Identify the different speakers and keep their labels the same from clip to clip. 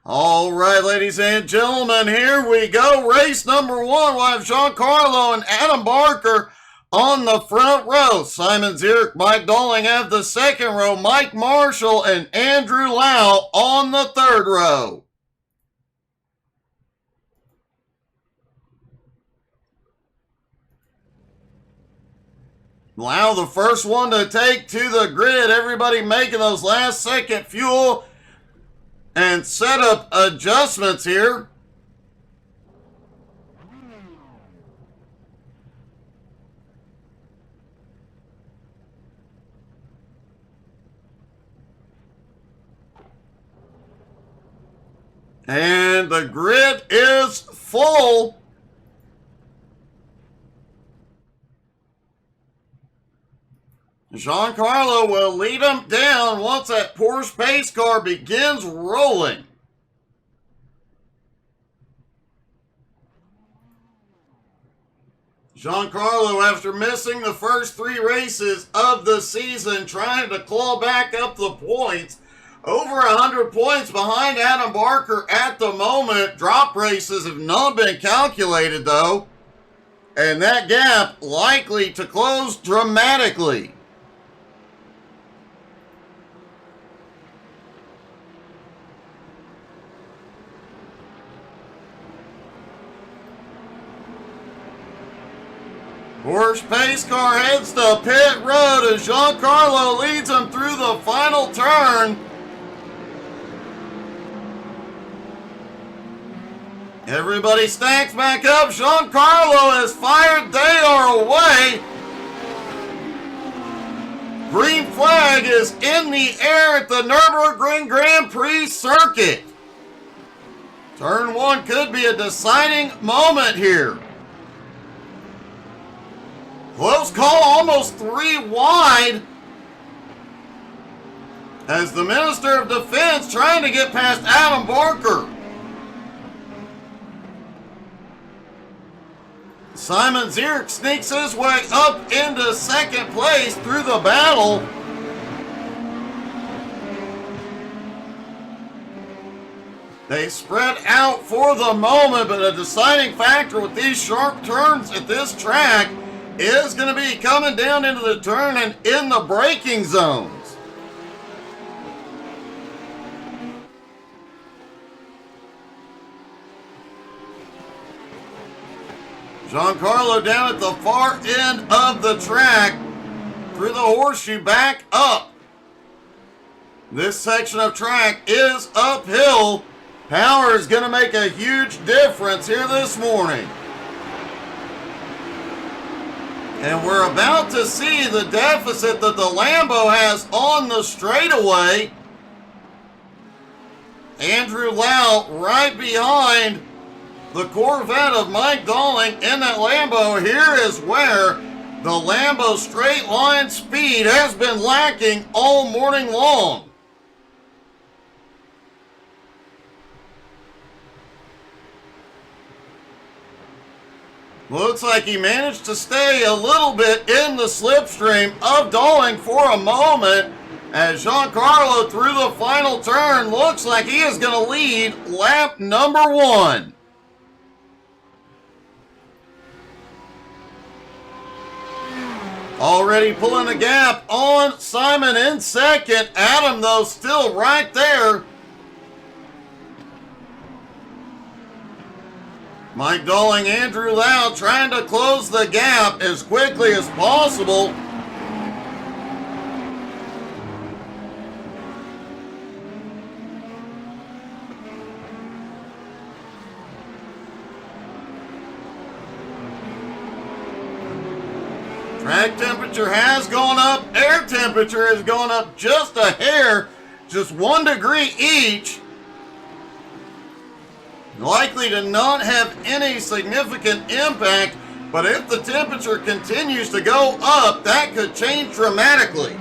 Speaker 1: All right, ladies and gentlemen, here we go. Race number one. We'll have Giancarlo and Adam Barker on the front row. Simon Zierk, Mike Dolling have the second row. Mike Marshall and Andrew Lau on the third row. Lau, the first one to take to the grid. Everybody making those last second fuel and setup adjustments here. And the grid is full. Giancarlo will lead him down once that Porsche pace car begins rolling. Giancarlo, after missing the first three races of the season, trying to claw back up the points. Over 100 points behind Adam Barker at the moment. Drop races have not been calculated, though. And that gap likely to close dramatically. Porsche pace car heads to pit road as Giancarlo leads him through the final turn. Everybody stacks back up. Giancarlo has fired. They are away. Green flag is in the air at the Nürburgring Grand Prix circuit. Turn one could be a deciding moment here. Close call, almost 3 wide. As the Minister of Defense trying to get past Adam Barker. Simon Zierk sneaks his way up into second place through the battle. They spread out for the moment, but a deciding factor with these sharp turns at this track is going to be coming down into the turn and in the braking zones. Giancarlo down at the far end of the track through the horseshoe back up. This section of track is uphill. Power is going to make a huge difference here this morning. And we're about to see the deficit that the Lambo has on the straightaway. Andrew Lau right behind the Corvette of Mike Dolling in that Lambo. Here is where the Lambo straight line speed has been lacking all morning long. Looks like he managed to stay a little bit in the slipstream of Dolling for a moment as Giancarlo through the final turn looks like he is going to lead lap number one. Already pulling the gap on Simon in second. Adam, though, still right there. Mike Dolling, Andrew Lau trying to close the gap as quickly as possible. Track temperature has gone up. Air temperature has gone up just a hair, just 1 degree each. Likely to not have any significant impact, but if the temperature continues to go up, that could change dramatically.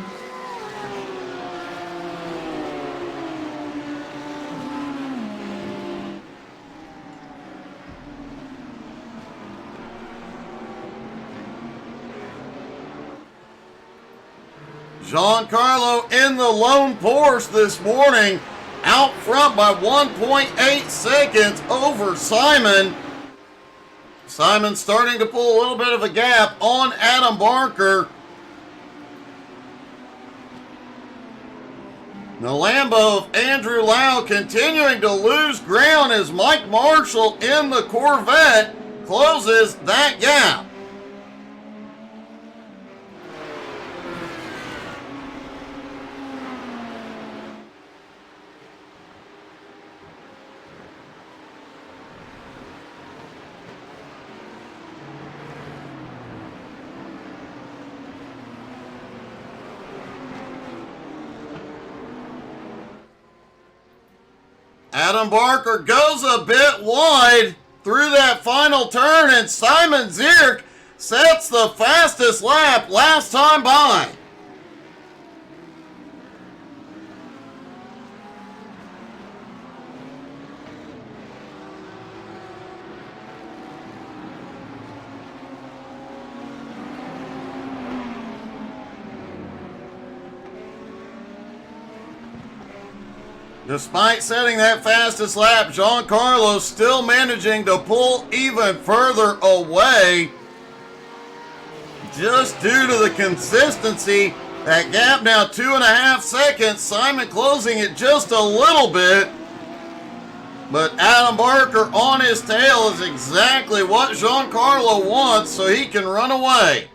Speaker 1: Giancarlo in the lone Porsche this morning out front by 1.8 seconds over Simon. Simon starting to pull a little bit of a gap on Adam Barker. The Lambo of Andrew Lau continuing to lose ground as Mike Marshall in the Corvette closes that gap. Adam Barker goes a bit wide through that final turn, and Simon Zierk sets the fastest lap last time by. Despite setting that fastest lap, Giancarlo still managing to pull even further away. Just due to the consistency, that gap now 2.5 seconds. Simon closing it just a little bit. But Adam Barker on his tail is exactly what Giancarlo wants, so he can run away.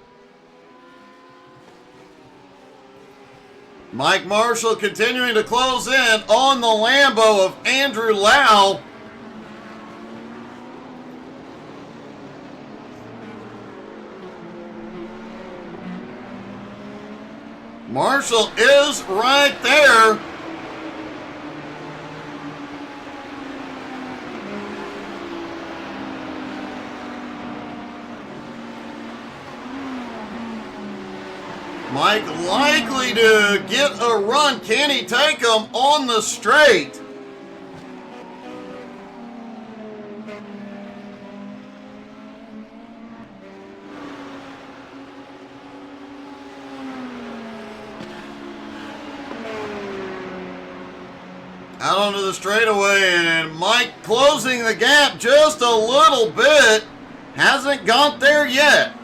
Speaker 1: Mike Marshall continuing to close in on the Lambo of Andrew Lau. Marshall is right there. Mike likely to get a run. Can he take him on the straight? Out onto the straightaway, and Mike closing the gap just a little bit. Hasn't got there yet.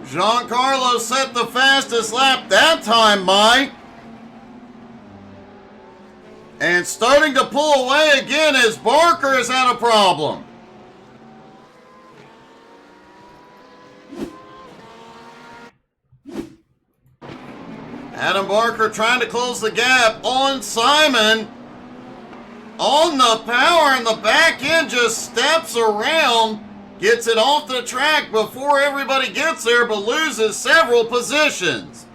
Speaker 1: Giancarlo set the fastest lap that time, Mike. And starting to pull away again as Barker has had a problem. Adam Barker trying to close the gap on Simon. On the power, and the back end just steps around. Gets it off the track before everybody gets there, but loses several positions.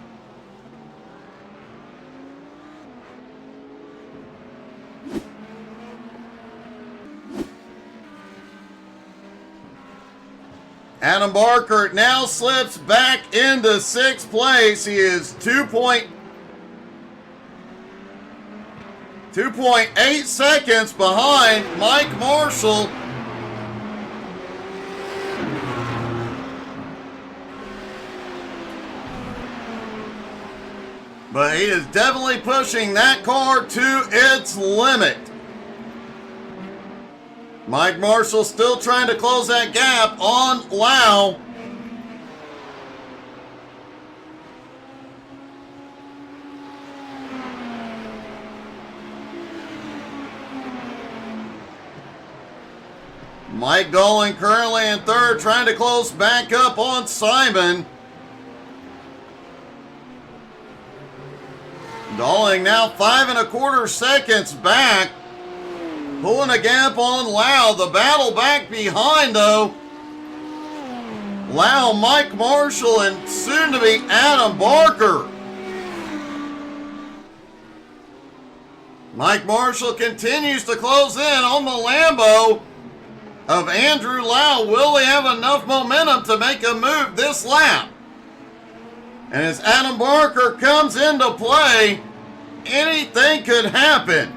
Speaker 1: Adam Barker now slips back into 6th place. He is 2.8 seconds behind Mike Marshall. But he is definitely pushing that car to its limit. Mike Marshall still trying to close that gap on Lau. Mike Dolan currently in 3rd, trying to close back up on Simon. Dolling now 5.25 seconds back. Pulling a gap on Lau. The battle back behind, though. Lau, Mike Marshall, and soon to be Adam Barker. Mike Marshall continues to close in on the Lambo. of Andrew Lau. Will he have enough momentum to make a move this lap? And as Adam Barker comes into play, anything could happen.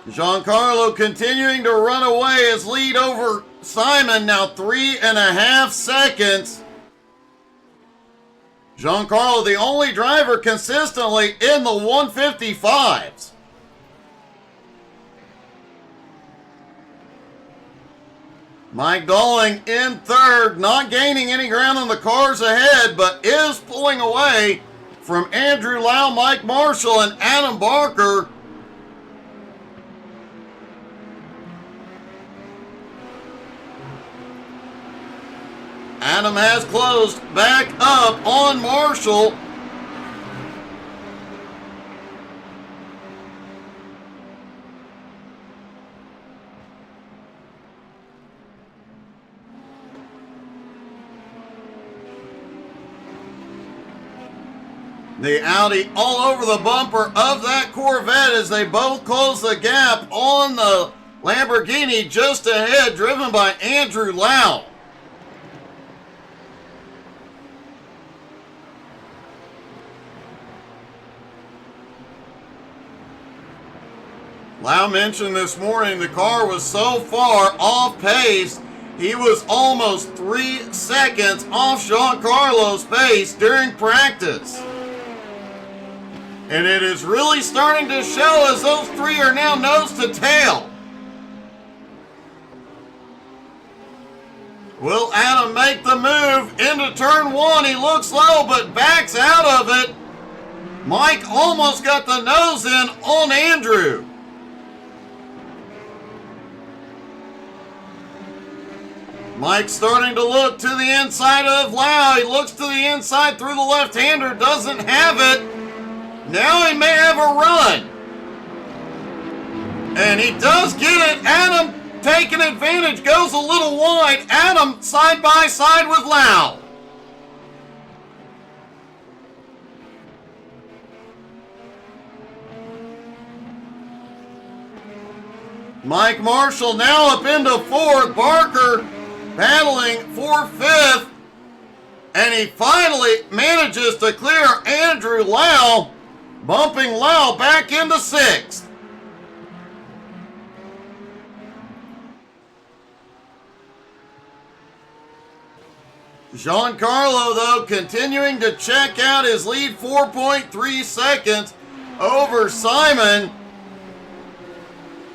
Speaker 1: Giancarlo continuing to run away his lead over Simon, now 3.5 seconds. Giancarlo, the only driver consistently in the 155s. Mike Dolling in third, not gaining any ground on the cars ahead, but is pulling away from Andrew Lau, Mike Marshall, and Adam Barker. Adam has closed back up on Marshall. The Audi all over the bumper of that Corvette as they both close the gap on the Lamborghini just ahead, driven by Andrew Lau. Lau mentioned this morning the car was so far off pace, he was almost 3 seconds off Giancarlo's pace during practice. And it is really starting to show as those three are now nose to tail. Will Adam make the move into turn one? He looks low but backs out of it. Mike almost got the nose in on Andrew. Mike starting to look to the inside of Lau. He looks to the inside through the left-hander, doesn't have it. Now he may have a run. And he does get it. Adam taking advantage, goes a little wide. Adam side by side with Lau. Mike Marshall now up into fourth. Barker battling for fifth. And he finally manages to clear Andrew Lau, bumping Lau back into sixth. Giancarlo, though, continuing to check out his lead, 4.3 seconds over Simon.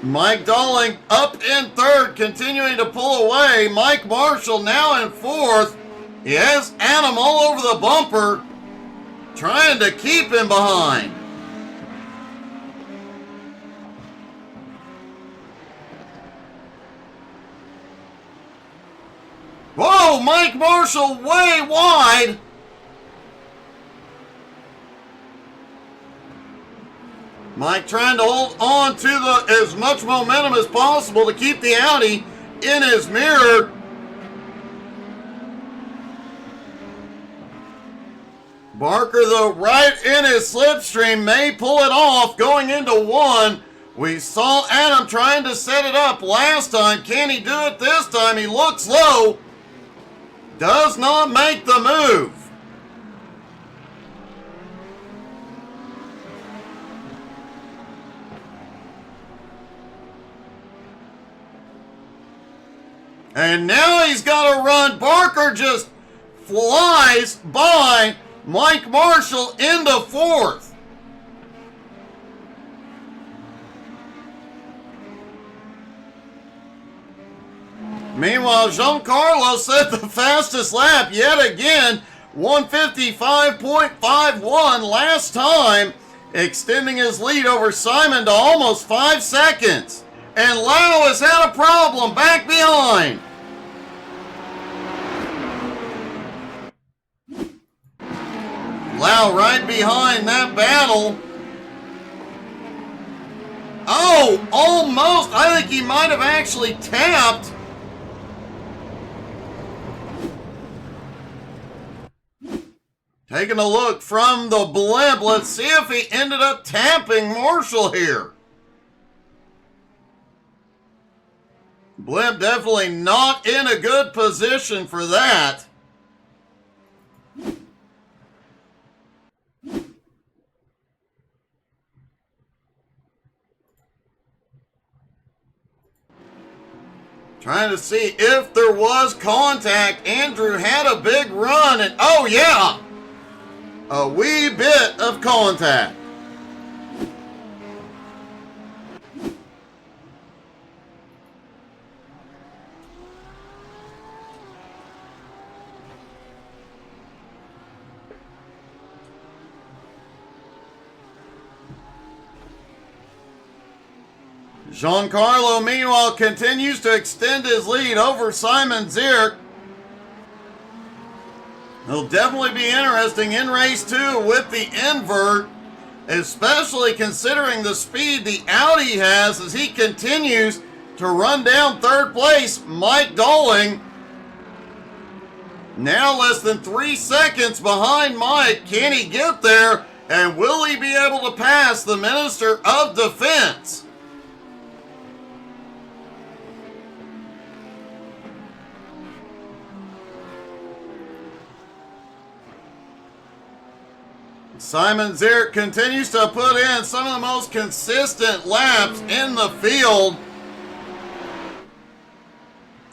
Speaker 1: Mike Dolling up in third, continuing to pull away. Mike Marshall now in fourth. He has Adam all over the bumper, trying to keep him behind. Whoa, Mike Marshall way wide. Mike trying to hold on to as much momentum as possible to keep the Audi in his mirror. Barker, though, right in his slipstream, may pull it off going into one. We saw Adam trying to set it up last time. Can he do it this time? He looks low. Does not make the move. And now he's got to run. Barker just flies by Mike Marshall into fourth. Meanwhile, Giancarlo set the fastest lap yet again, 155.51 last time, extending his lead over Simon to almost 5 seconds. And Lau has had a problem back behind. Lau right behind that battle. Oh, almost. I think he might have actually tapped. Taking a look from the blimp. Let's see if he ended up tapping Marshall here. Blimp definitely not in a good position for that. Trying to see if there was contact. Andrew had a big run and oh yeah, a wee bit of contact. Giancarlo, meanwhile, continues to extend his lead over Simon Zierk. It'll definitely be interesting in race 2 with the invert, especially considering the speed the Audi has as he continues to run down third place. Mike Dolling, now less than 3 seconds behind Mike. Can he get there? And will he be able to pass the Minister of Defense? Simon Zierk continues to put in some of the most consistent laps in the field.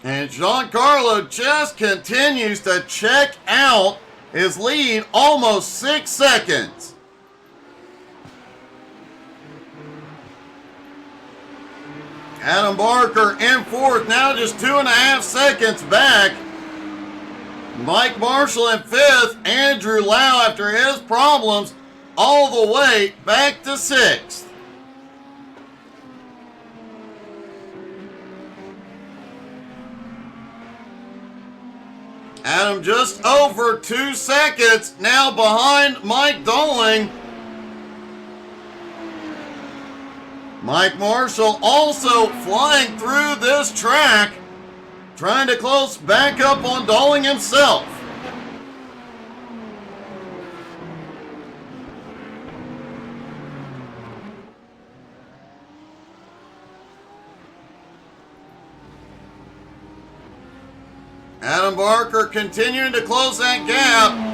Speaker 1: And Giancarlo just continues to check out his lead almost 6 seconds. Adam Barker in fourth, now just 2.5 seconds back. Mike Marshall in fifth. Andrew Lau, after his problems, all the way back to sixth. Adam just over 2 seconds now behind Mike Dolling. Mike Marshall also flying through this track, trying to close back up on Dolling himself. Adam Barker continuing to close that gap.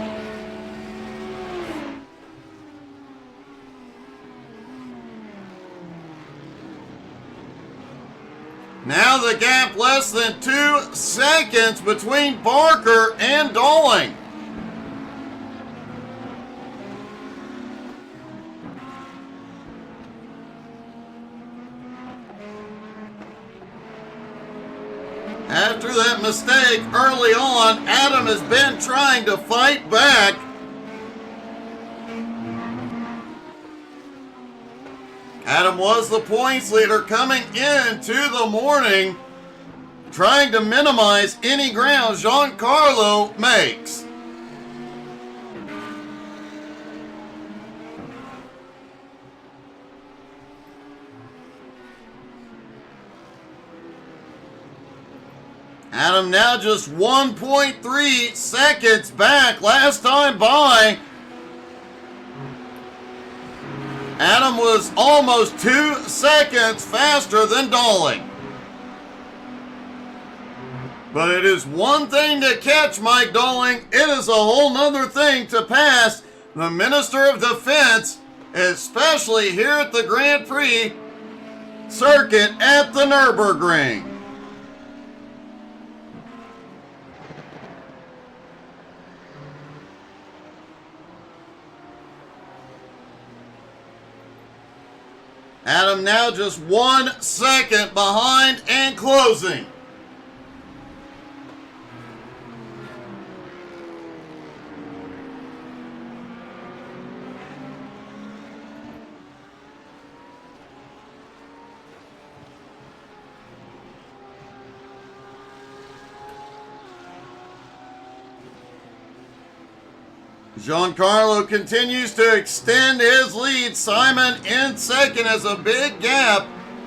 Speaker 1: Now the gap less than 2 seconds between Barker and Dolling. After that mistake early on, Adam has been trying to fight back. Adam was the points leader coming into the morning, trying to minimize any ground Giancarlo makes. Adam now just 1.3 seconds back. Last time by, Adam was almost 2 seconds faster than Dolling. But it is one thing to catch Mike Dolling. It is a whole nother thing to pass the Minister of Defense, especially here at the Grand Prix circuit at the Nürburgring. Adam now just 1 second behind and closing. Giancarlo continues to extend his lead. Simon in second has a big gap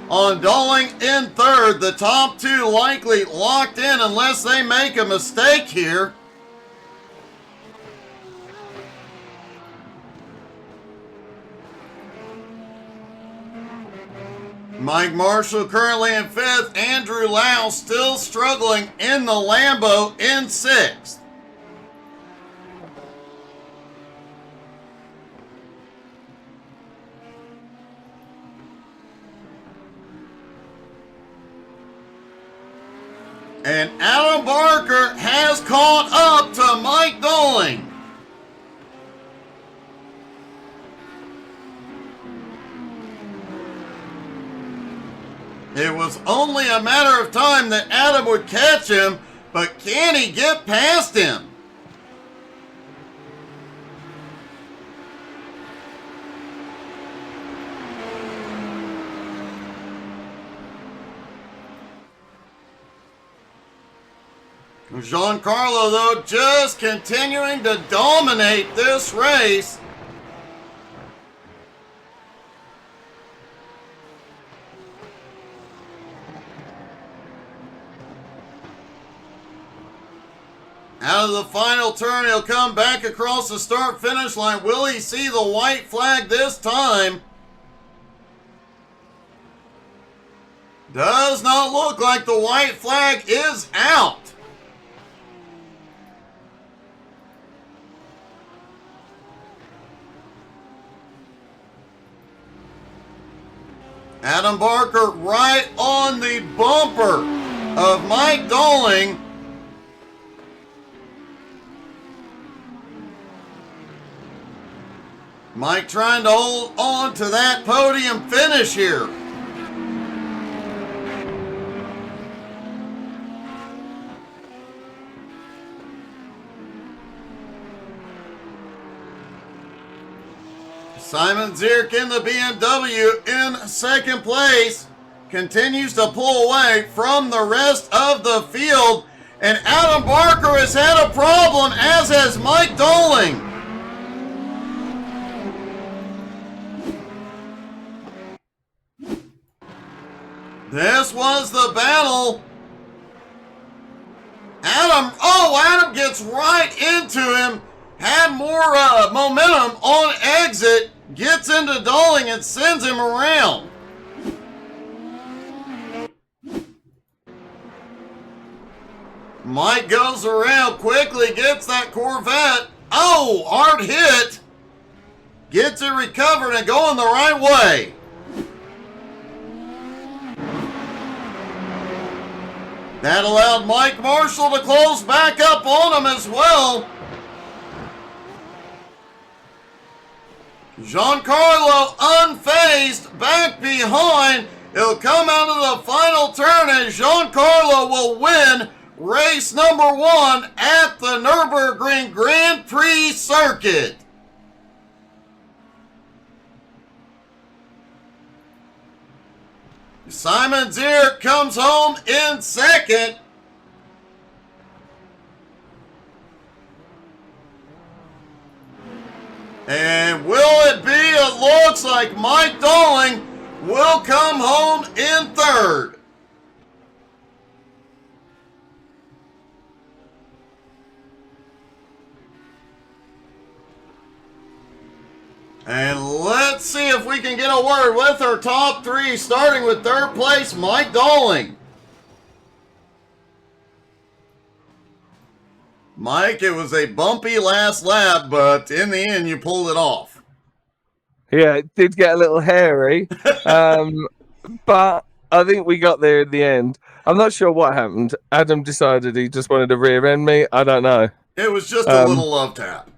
Speaker 1: on Dolling in third. The top two likely locked in unless they make a mistake here. Mike Marshall currently in 5th. Andrew Lau still struggling in the Lambo in 6th. And Adam Barker has caught up to Mike Doling. It was only a matter of time that Adam would catch him, but can he get past him? Giancarlo, though, just continuing to dominate this race. Out of the final turn, he'll come back across the start-finish line. Will he see the white flag this time? Does not look like the white flag is out. Adam Barker right on the bumper of Mike Doling. Mike trying to hold on to that podium finish here. Simon Zierk in the BMW in 2nd place. Continues to pull away from the rest of the field. And Adam Barker has had a problem, as has Mike Doling. This was the battle. Adam gets right into him. Had more momentum on exit. Gets into Doling and sends him around. Mike goes around quickly, gets that Corvette. Oh, hard hit. Gets it recovered and going the right way. That allowed Mike Marshall to close back up on him as well. Giancarlo unfazed, back behind. He'll come out of the final turn and Giancarlo will win race number 1 at the Nürburgring Grand Prix circuit. Simon Zierk comes home in 2nd. And will it be? It looks like Mike Doling will come home in 3rd. And let's see if we can get a word with our top 3, starting with 3rd place, Mike Doling. Mike, it was a bumpy last lap, but in the end, you pulled it off.
Speaker 2: Yeah, it did get a little hairy, but I think we got there in the end. I'm not sure what happened. Adam decided he just wanted to rear end me. I don't know.
Speaker 1: It was just a little love tap.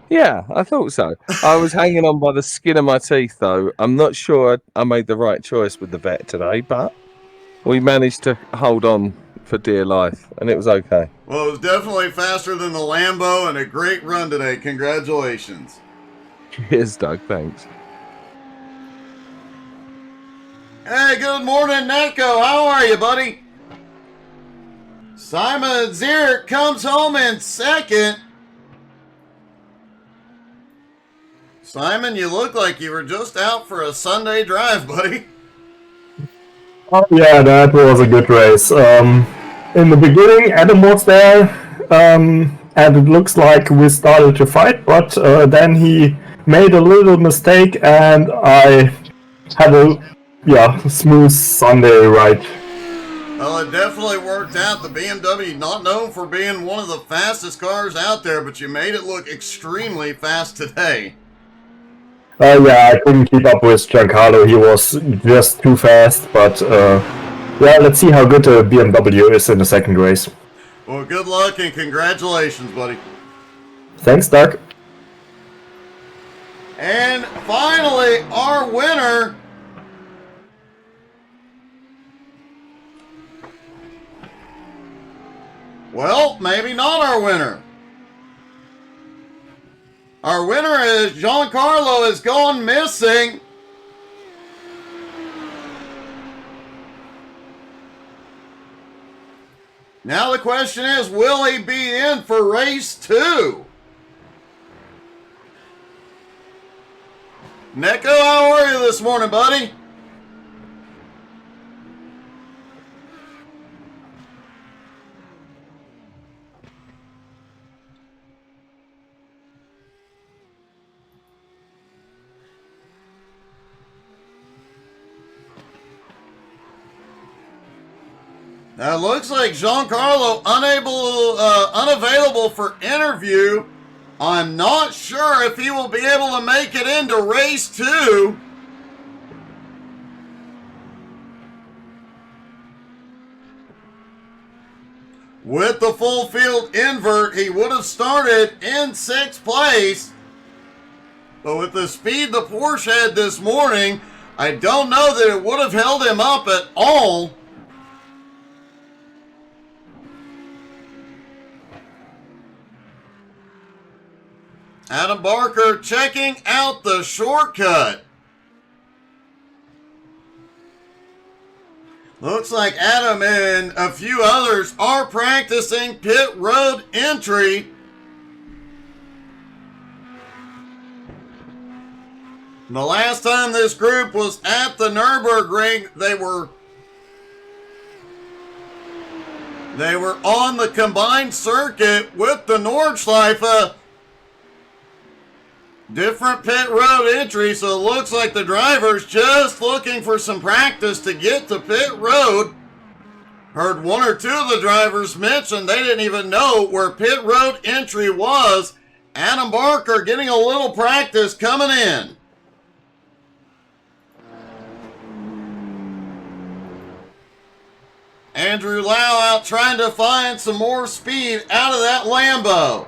Speaker 2: Yeah, I thought so. I was hanging on by the skin of my teeth, though. I'm not sure I made the right choice with the vet today, but we managed to hold on for dear life, and it was okay.
Speaker 1: Well, it was definitely faster than the Lambo, and a great run today. Congratulations.
Speaker 2: Cheers, Doug. Thanks.
Speaker 1: Hey, good morning, Neko. How are you, buddy? Simon Zierk comes home in 2nd. Simon, you look like you were just out for a Sunday drive, buddy.
Speaker 3: Oh, yeah, that was a good race. In the beginning, Adam was there, and it looks like we started to fight, but then he made a little mistake, and I had a yeah, smooth Sunday ride.
Speaker 1: Well, it definitely worked out. The BMW, not known for being one of the fastest cars out there, but you made it look extremely fast today.
Speaker 3: Yeah, I couldn't keep up with Giancarlo. He was just too fast. But yeah, let's see how good the BMW is in the second race.
Speaker 1: Well, good luck and congratulations, buddy.
Speaker 3: Thanks, Doug.
Speaker 1: And finally, our winner. Well, maybe not our winner. Our winner is Giancarlo has gone missing. Now the question is, will he be in for race 2? Neko, how are you this morning, buddy? Now it looks like Giancarlo unavailable for interview. I'm not sure if he will be able to make it into race 2. With the full field invert, he would have started in 6th place. But with the speed the Porsche had this morning, I don't know that it would have held him up at all. Adam Barker checking out the shortcut. Looks like Adam and a few others are practicing pit road entry. The last time this group was at the Nürburgring, they were on the combined circuit with the Nordschleife. Different pit road entry, so it looks like the driver's just looking for some practice to get to pit road. Heard one or two of the drivers mention they didn't even know where pit road entry was. Adam Barker getting a little practice coming in. Andrew Lau out trying to find some more speed out of that Lambo.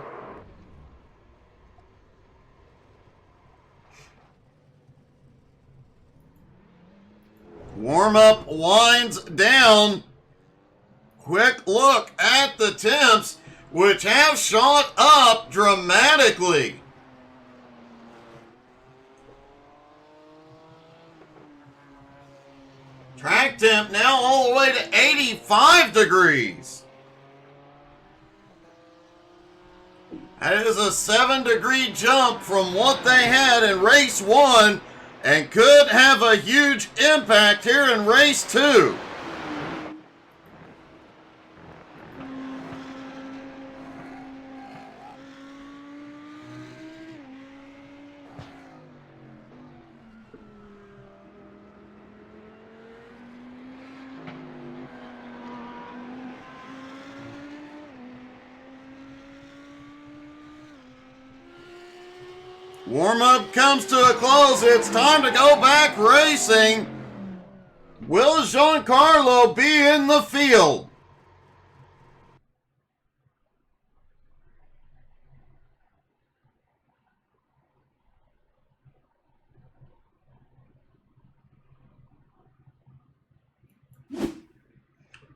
Speaker 1: Warm-up winds down. Quick look at the temps, which have shot up dramatically. Track temp now all the way to 85 degrees. That is a 7-degree jump from what they had in race 1 and could have a huge impact here in race 2. Warm-up comes to a close. It's time to go back racing. Will Giancarlo be in the field?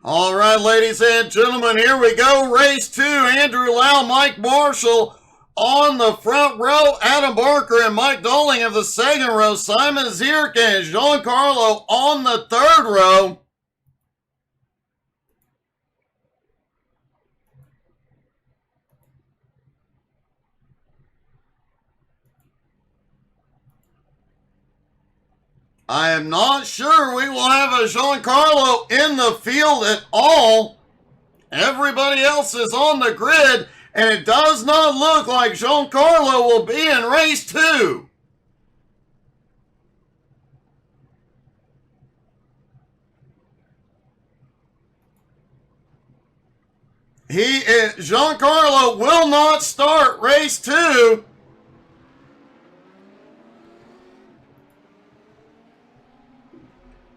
Speaker 1: All right, ladies and gentlemen, here we go. Race 2, Andrew Lau, Mike Marshall on the front row. Adam Barker and Mike Dolling of the second row. Simon Zierk and Giancarlo on the third row. I am not sure we will have a Giancarlo in the field at all. Everybody else is on the grid, and it does not look like Giancarlo will be in race 2. Giancarlo will not start race 2.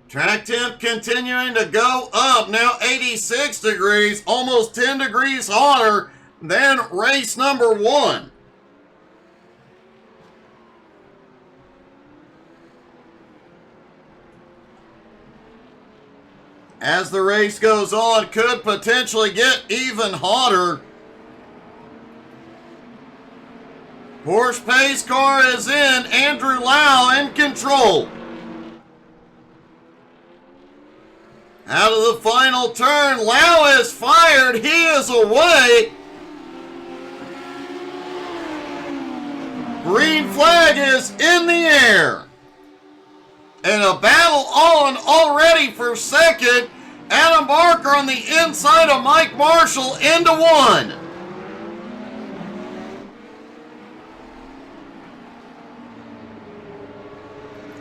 Speaker 1: Track temp continuing to go up. Now 86 degrees, almost 10 degrees hotter than race number 1. As the race goes on, could potentially get even hotter. Porsche pace car is in. Andrew Lau in control. Out of the final turn, Lau is fired. He is away. Green flag is in the air. And a battle on already for second. Adam Barker on the inside of Mike Marshall into 1.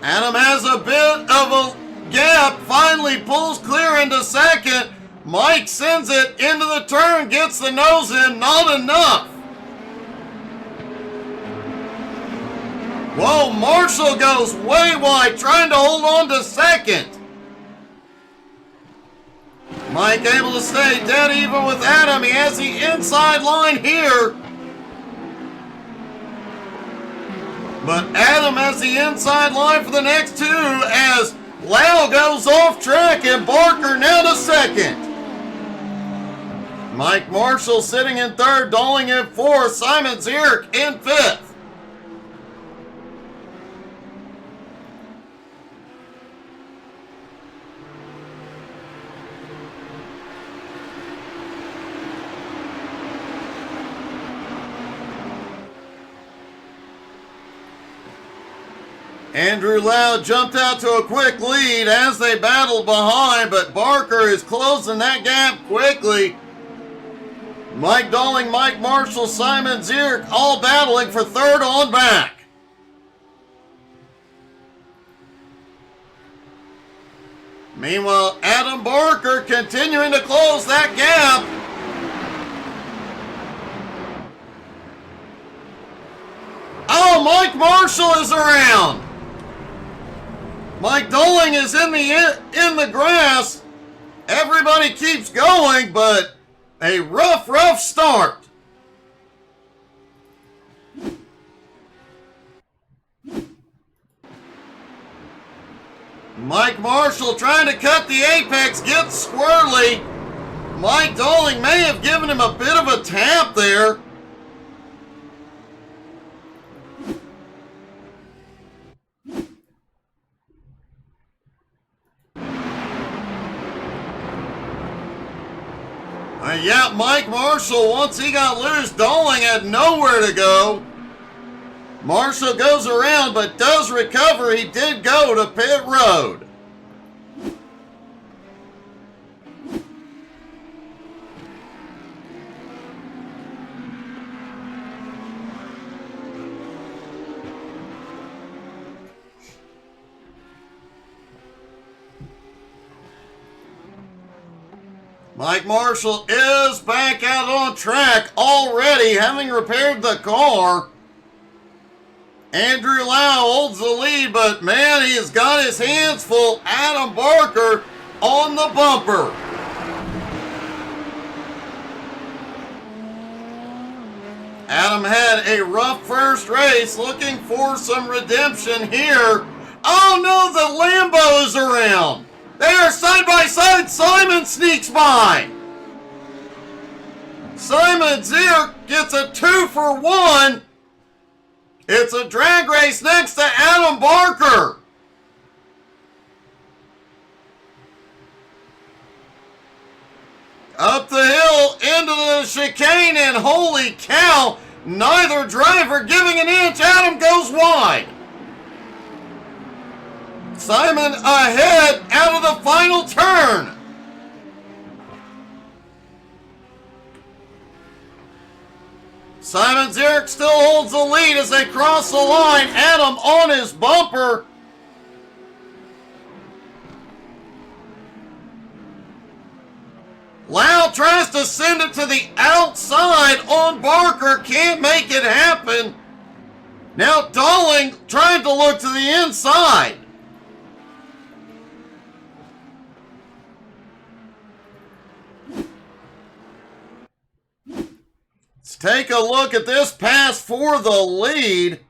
Speaker 1: Adam has a bit of a gap, finally pulls clear into second. Mike sends it into the turn, gets the nose in, not enough. Whoa, Marshall goes way wide, trying to hold on to second. Mike able to stay dead even with Adam. He has the inside line here. But Adam has the inside line for the next 2 as Lau goes off track and Barker now to second. Mike Marshall sitting in 3rd, Dolling in 4th, Simon Zierk in 5th. Andrew Lau jumped out to a quick lead as they battled behind, but Barker is closing that gap quickly. Mike Dolling, Mike Marshall, Simon Zierk all battling for 3rd on back. Meanwhile, Adam Barker continuing to close that gap. Oh, Mike Marshall is around. Mike Dolling is in the grass. Everybody keeps going, but a rough start. Mike Marshall trying to cut the apex, gets squirrely. Mike Dolling may have given him a bit of a tap there. Yeah, Mike Marshall, once he got loose, Dolling had nowhere to go. Marshall goes around but does recover. He did go to pit road. Mike Marshall is back out on track already, having repaired the car. Andrew Lau holds the lead, but man, he has got his hands full. Adam Barker on the bumper. Adam had a rough first race, looking for some redemption here. Oh no, the Lambo is around. They are side by side. Simon sneaks by. Simon Zierk gets a 2 for 1. It's a drag race next to Adam Barker. Up the hill into the chicane, and holy cow, neither driver giving an inch. Adam goes wide. Simon ahead out of the final turn. Simon Zierk still holds the lead as they cross the line. Adam on his bumper. Lau tries to send it to the outside on Barker. Can't make it happen. Now Dolling trying to look to the inside. Let's take a look at this pass for the lead.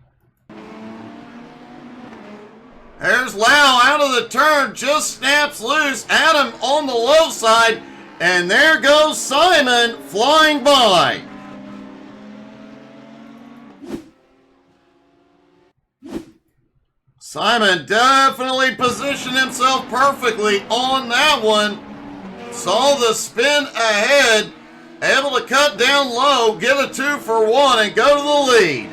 Speaker 1: There's Lau out of the turn, just snaps loose. Adam on the low side, and there goes Simon flying by. Simon definitely positioned himself perfectly on that one. Saw the spin ahead, able to cut down low, get a 2 for 1, and go to the lead.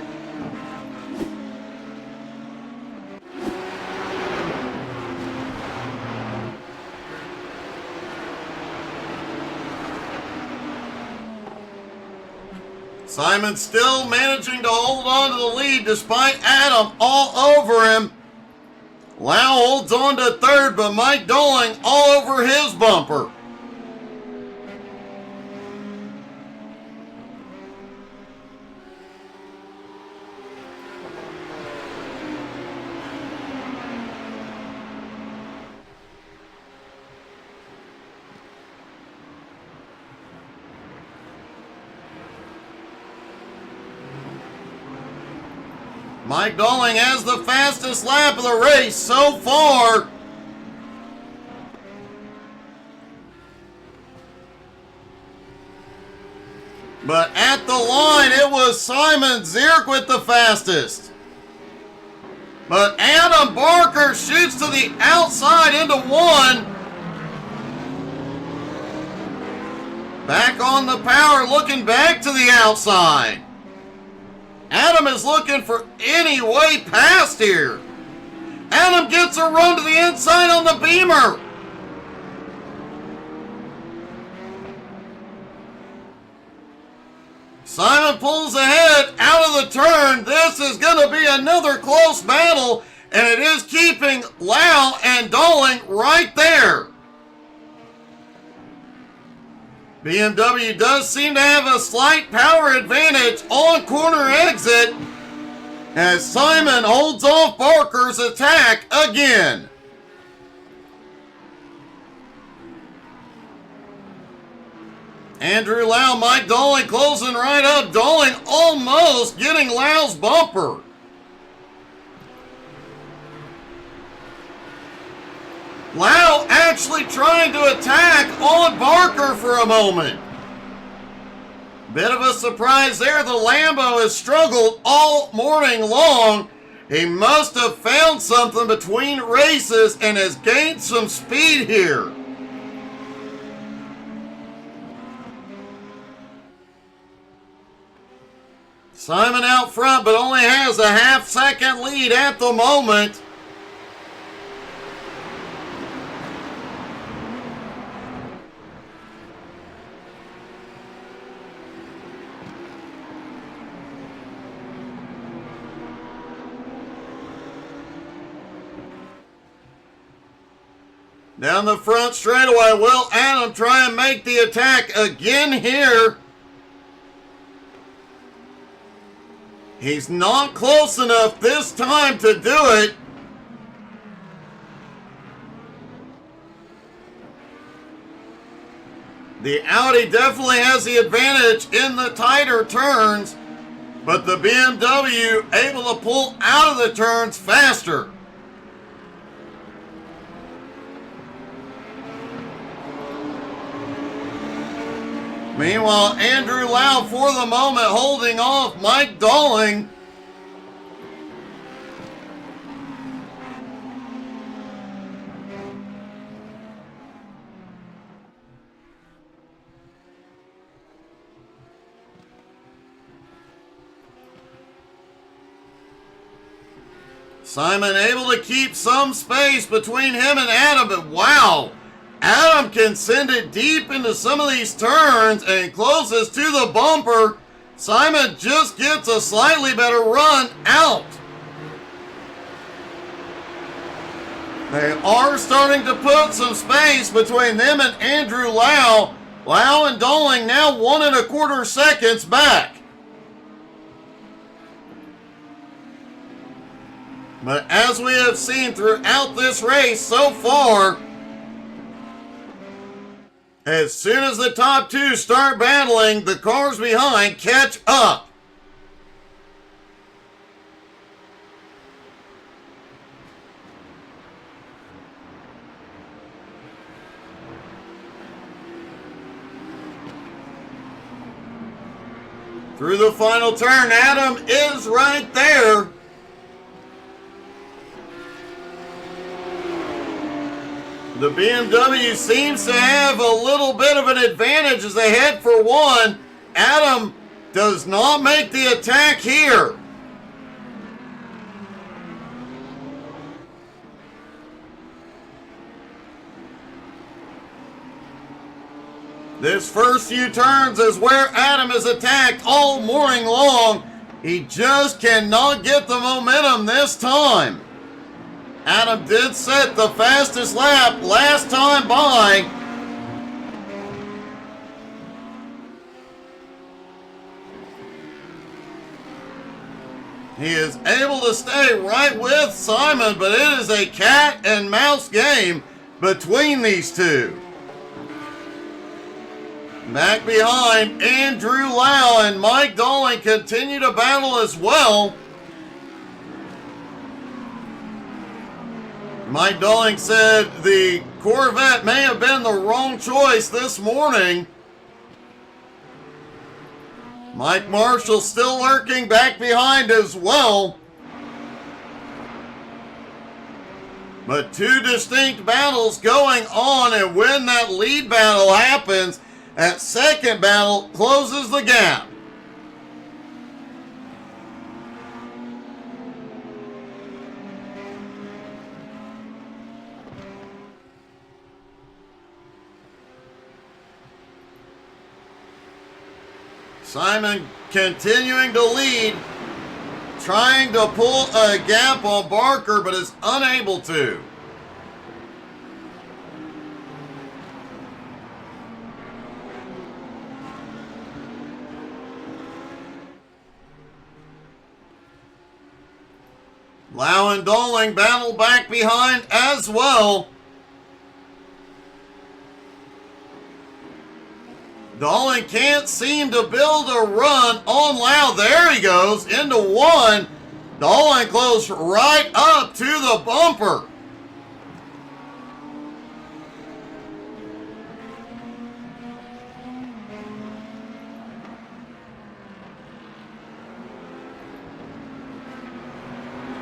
Speaker 1: Simon still managing to hold on to the lead despite Adam all over him. Lau holds on to third, but Mike Dolling all over his bumper. Mike Dolling has the fastest lap of the race so far. But at the line, it was Simon Zierk with the fastest. But Adam Barker shoots to the outside into 1. Back on the power, looking back to the outside. Adam is looking for any way past here. Adam gets a run to the inside on the Beamer. Simon pulls ahead out of the turn. This is going to be another close battle, and it is keeping Lau and Dolling right there. BMW does seem to have a slight power advantage on corner exit as Simon holds off Barker's attack again. Andrew Lau, Mike Dolling closing right up. Dolling almost getting Lau's bumper. Lau actually trying to attack on Barker for a moment. Bit of a surprise there. The Lambo has struggled all morning long. He must have found something between races and has gained some speed here. Simon out front, but only has a half-second lead at the moment. Down the front straightaway, will Adam try and make the attack again here? He's not close enough this time to do it. The Audi definitely has the advantage in the tighter turns, but the BMW able to pull out of the turns faster. Meanwhile, Andrew Lau for the moment holding off Mike Dolling. Simon able to keep some space between him and Adam, but wow! Adam can send it deep into some of these turns and closes to the bumper. Simon just gets a slightly better run out. They are starting to put some space between them and Andrew Lau. Lau and Dolling now 1 1/4 seconds back. But as we have seen throughout this race so far, as soon as the top two start battling, the cars behind catch up. Through the final turn, Adam is right there. The BMW seems to have a little bit of an advantage as they head for one. Adam does not make the attack here. This first few turns is where Adam is attacked all morning long. He just cannot get the momentum this time. Adam did set the fastest lap last time by. He is able to stay right with Simon, but it is a cat and mouse game between these two. Back behind, Andrew Lau and Mike Dolling continue to battle as well. Mike Dolling said the Corvette may have been the wrong choice this morning. Mike Marshall still lurking back behind as well. But two distinct battles going on, and when that lead battle happens, that second battle closes the gap. Simon continuing to lead, trying to pull a gap on Barker, but is unable to. Lau and Dolling battle back behind as well. Dolling can't seem to build a run on Lau. There he goes into one. Dolling close right up to the bumper.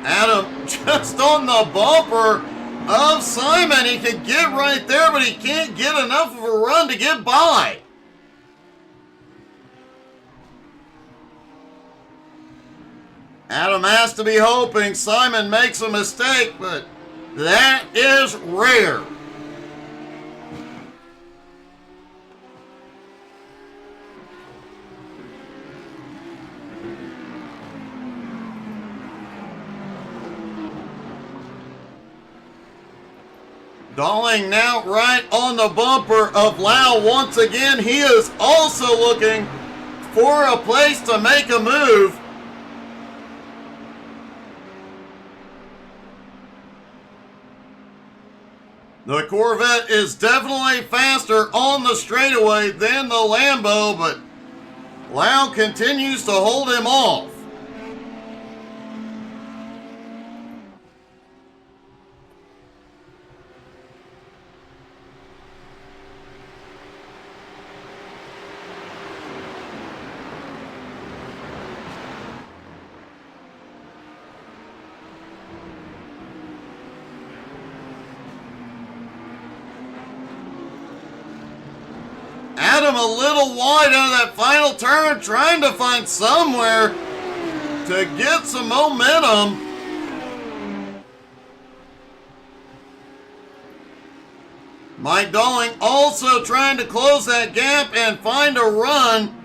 Speaker 1: Adam just on the bumper of Simon. He can get right there, but he can't get enough of a run to get by. Adam has to be hoping Simon makes a mistake, but that is rare. Dolling now right on the bumper of Lau once again. He is also looking for a place to make a move. The Corvette is definitely faster on the straightaway than the Lambo, but Lau continues to hold him off. Adam a little wide on that final turn, trying to find somewhere to get some momentum. Mike Dolling also trying to close that gap and find a run.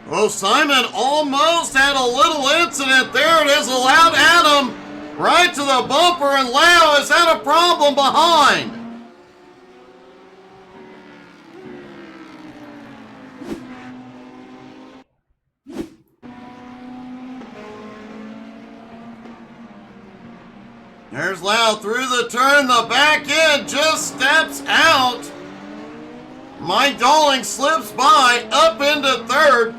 Speaker 1: Well, Simon almost had a little incident there. It has allowed Adam right to the bumper, and Lau has had a problem behind. There's Lau through the turn. The back end just steps out. Mike Dolling slips by up into third.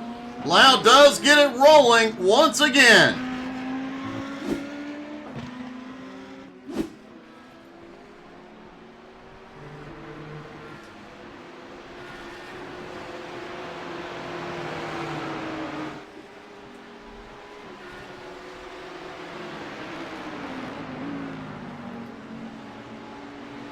Speaker 1: Lau does get it rolling once again.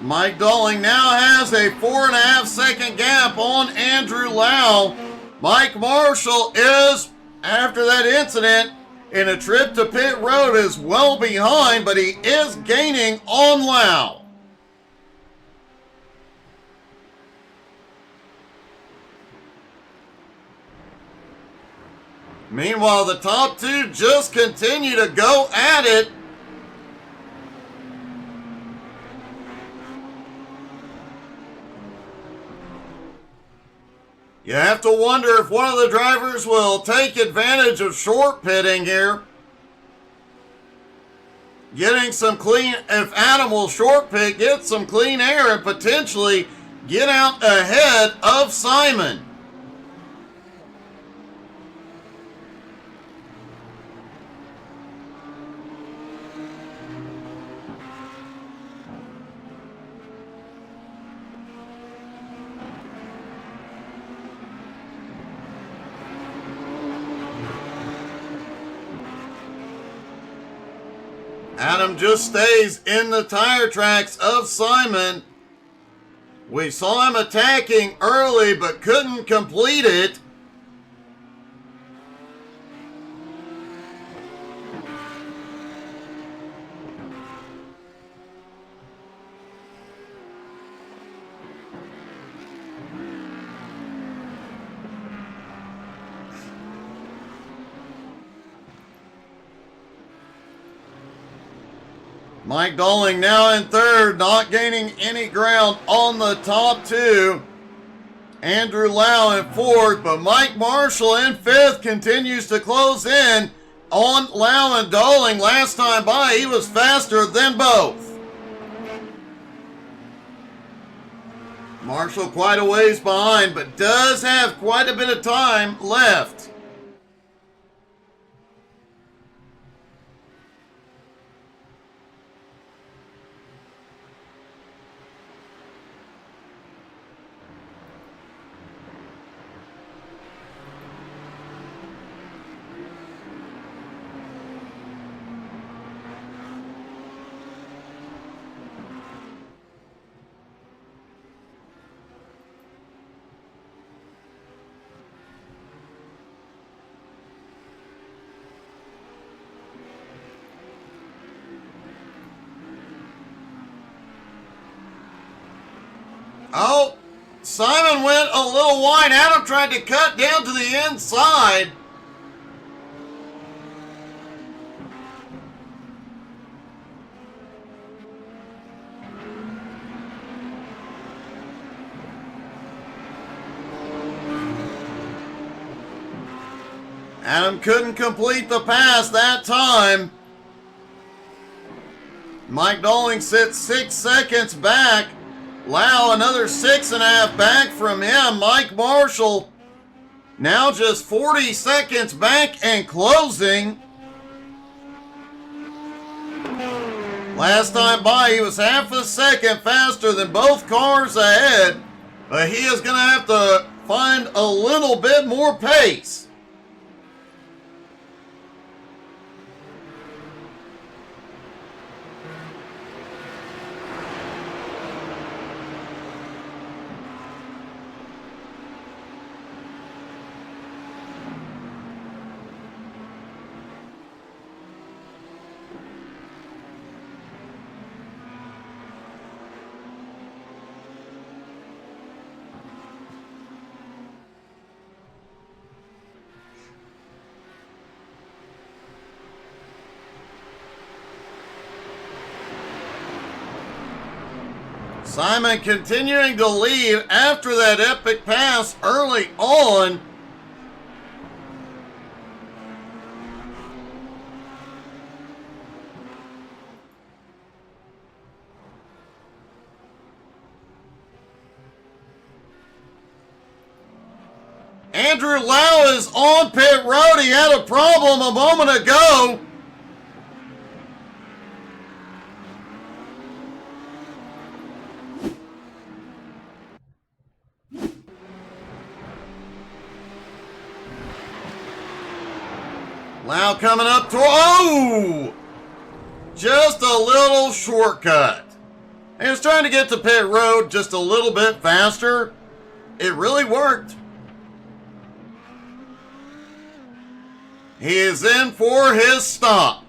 Speaker 1: Mike Dolling now has a 4.5 second gap on Andrew Lau. Mike Marshall is, after that incident, in a trip to pit road, is well behind, but he is gaining on Lau. Meanwhile, the top two just continue to go at it. You have to wonder if one of the drivers will take advantage of short pitting here. Getting some clean, if Adam will short pit, get some clean air and potentially get out ahead of Simon. Adam just stays in the tire tracks of Simon. We saw him attacking early but couldn't complete it. Mike Dolling now in third, not gaining any ground on the top two. Andrew Lau in fourth, but Mike Marshall in fifth continues to close in on Lau and Dolling. Last time by, he was faster than both. Marshall quite a ways behind, but does have quite a bit of time left. Oh, Simon went a little wide. Adam tried to cut down to the inside. Adam couldn't complete the pass that time. Mike Dolling sits 6 seconds back. Lau another 6.5 back from him. Mike Marshall now just 40 seconds back and closing. Last time by, he was half a second faster than both cars ahead, but he is going to have to find a little bit more pace. Simon continuing to lead after that epic pass early on. Andrew Lau is on pit road. He had a problem a moment ago. Lau coming up to, oh! Just a little shortcut. He was trying to get to pit road just a little bit faster. It really worked. He is in for his stop.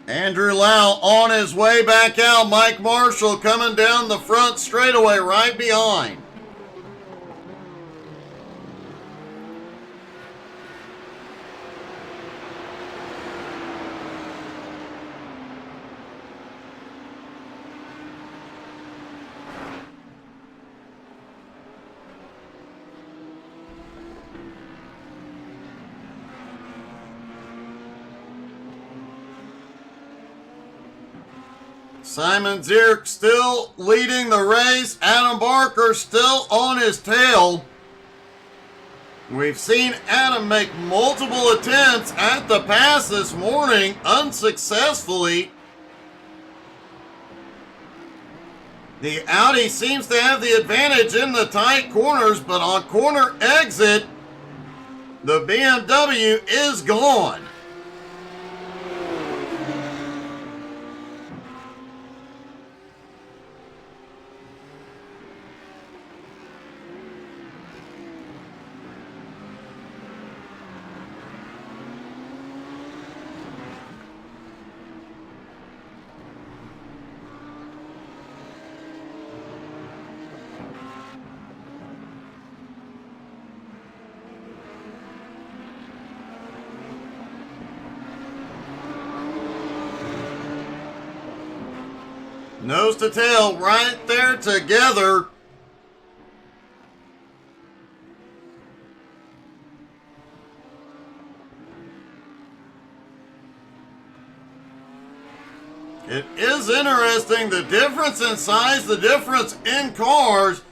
Speaker 1: Andrew Lau on his way back out. Mike Marshall coming down the front straightaway right behind. Simon Zierk still leading the race. Adam Barker still on his tail. We've seen Adam make multiple attempts at the pass this morning unsuccessfully. The Audi seems to have the advantage in the tight corners, but on corner exit, the BMW is gone. Nose to tail right there together. It is interesting, the difference in size, the difference in cars,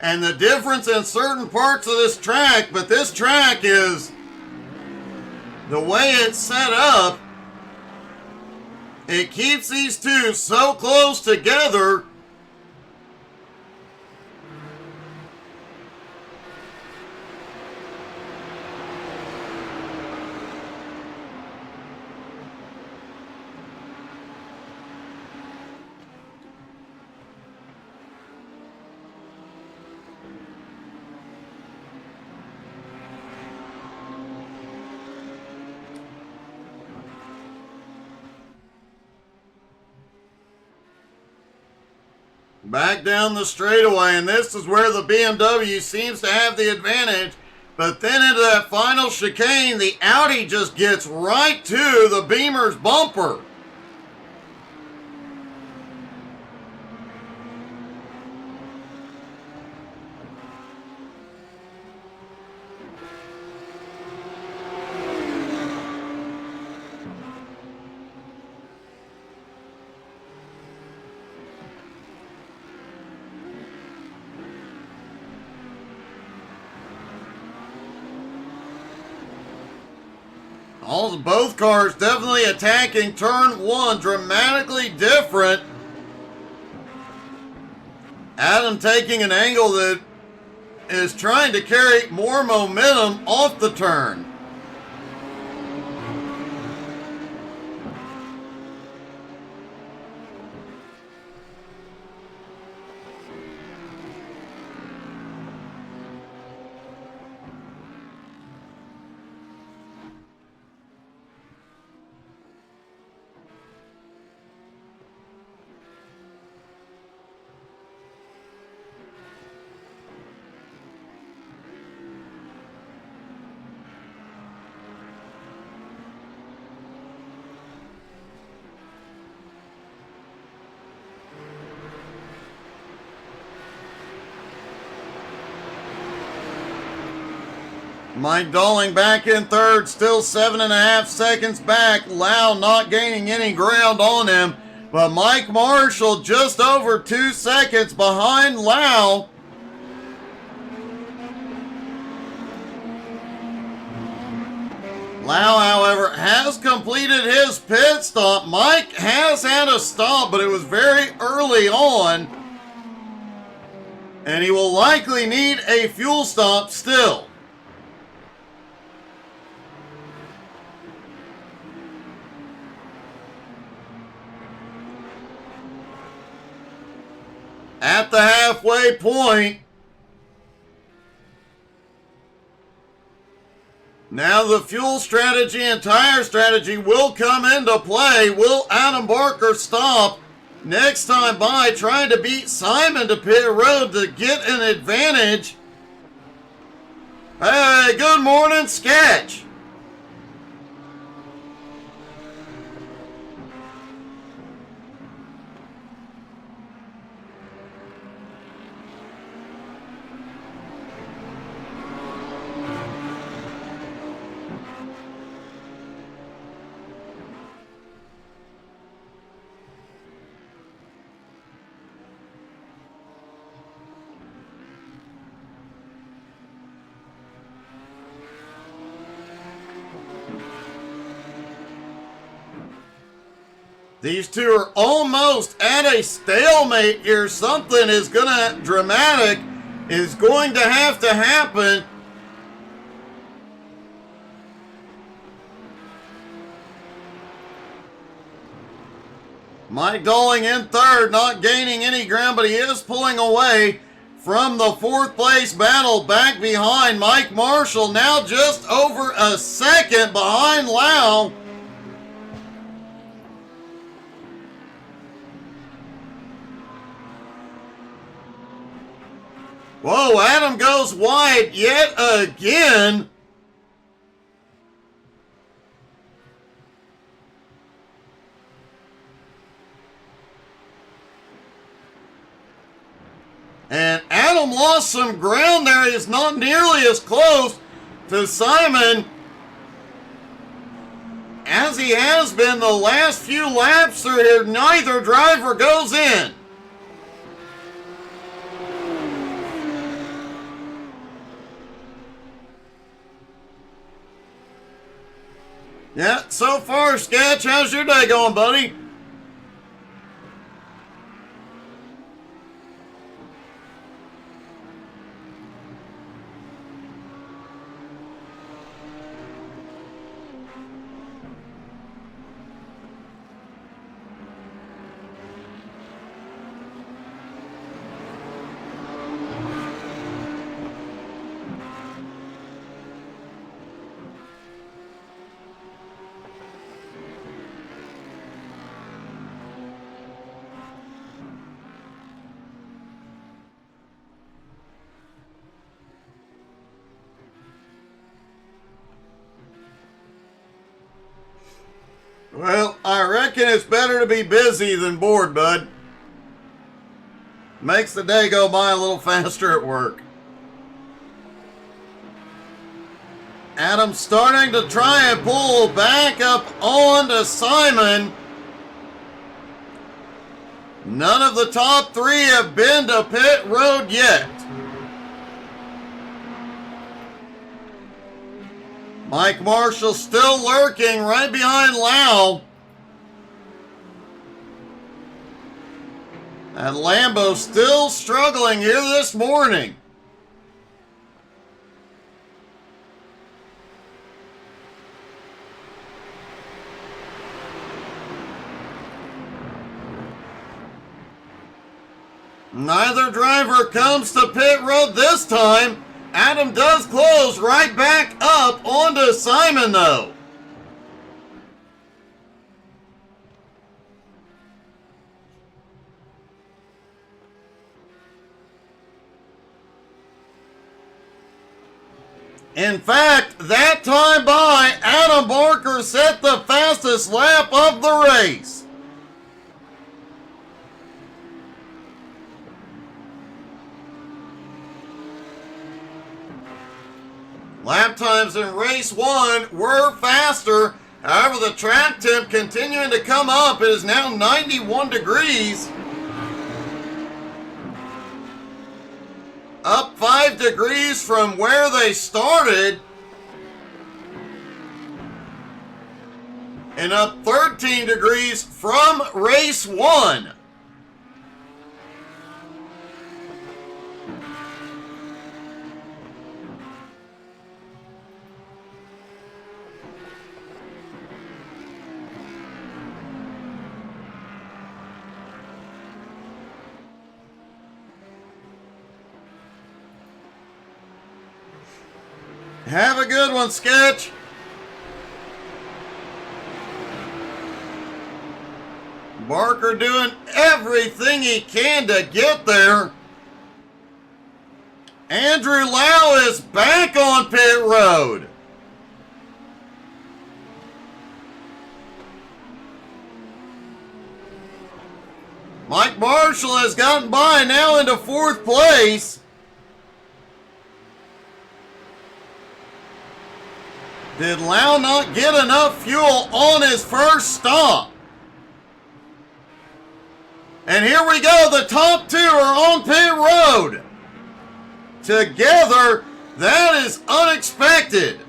Speaker 1: and the difference in certain parts of this track, but this track is, the way it's set up, it keeps these two so close together. Back down the straightaway, and this is where the BMW seems to have the advantage. But then into that final chicane, the Audi just gets right to the Beamer's bumper. Both cars definitely attacking turn one, dramatically different. Adam taking an angle that is trying to carry more momentum off the turn. Mike Dolling back in third, still 7.5 seconds back. Lau not gaining any ground on him, but Mike Marshall just over 2 seconds behind Lau. Lau, however, has completed his pit stop. Mike has had a stop, but it was very early on, and he will likely need a fuel stop still. At the halfway point, now the fuel strategy and tire strategy will come into play. Will Adam Barker stop next time by, trying to beat Simon to pit road to get an advantage? Hey, good morning, Sketch. These two are almost at a stalemate here. Something is dramatic is going to have to happen. Mike Dolling in third, not gaining any ground, but he is pulling away from the fourth place battle back behind Mike Marshall. Now just over a second behind Lau. Whoa, Adam goes wide yet again. And Adam lost some ground there. He's not nearly as close to Simon as he has been the last few laps through here. Neither driver goes in. Yeah, so far, Sketch, how's your day going, buddy? Well, I reckon it's better to be busy than bored, bud. Makes the day go by a little faster at work. Adam starting to try and pull back up onto Simon. None of the top three have been to pit road yet. Mike Marshall still lurking right behind Lau. And Lambo still struggling here this morning. Neither driver comes to pit road this time. Adam does close right back up onto Simon, though. In fact, that time by, Adam Barker set the fastest lap of the race. Lap times in race 1 were faster. However, the track temp continuing to come up. It is now 91 degrees. Up 5 degrees from where they started. And up 13 degrees from race 1. Have a good one, Sketch. Barker doing everything he can to get there. Andrew Lau is back on pit road. Mike Marshall has gotten by now into 4th place. Did Lau not get enough fuel on his first stop? And here we go, the top 2 are on pit road. Together, that is unexpected.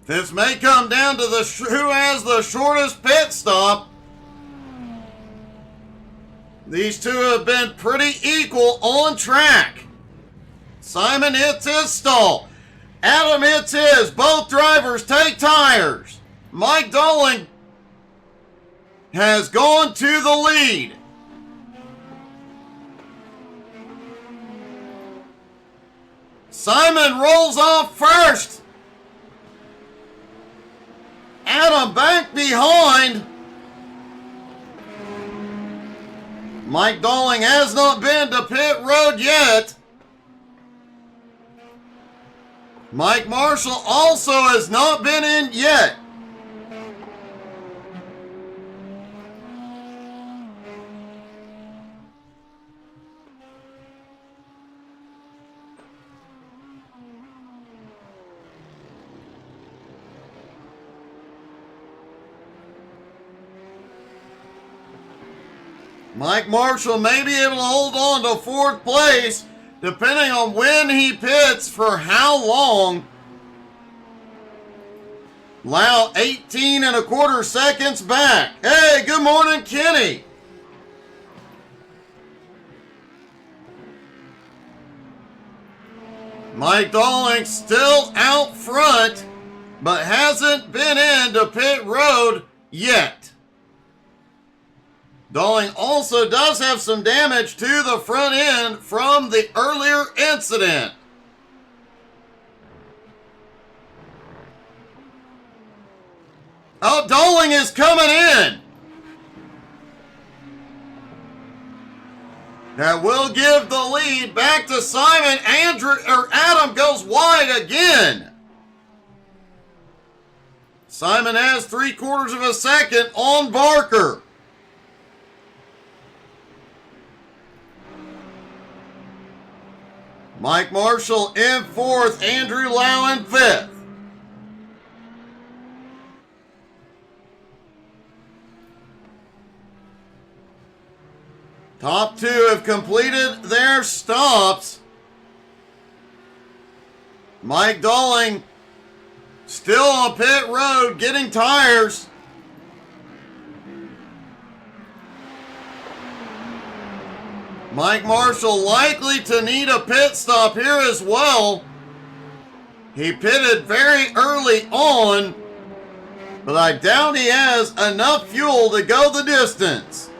Speaker 1: This may come down to who has the shortest pit stop. These two have been pretty equal on track. Simon hits his stall. Adam hits his. Both drivers take tires. Mike Dolling has gone to the lead. Simon rolls off first. Adam back behind. Mike Dolling has not been to pit road yet. Mike Marshall also has not been in yet. Mike Marshall may be able to hold on to 4th place depending on when he pits for how long. Lau 18 1/4 seconds back. Hey, good morning, Kenny. Mike Dolling still out front, but hasn't been into pit road yet. Dolling also does have some damage to the front end from the earlier incident. Oh, Dolling is coming in. That will give the lead back to Simon. Adam goes wide again. Simon has 3/4 of a second on Barker. Mike Marshall in 4th, Andrew Lau in 5th. Top 2 have completed their stops. Mike Dolling still on pit road getting tires. Mike Marshall likely to need a pit stop here as well. He pitted very early on, but I doubt he has enough fuel to go the distance.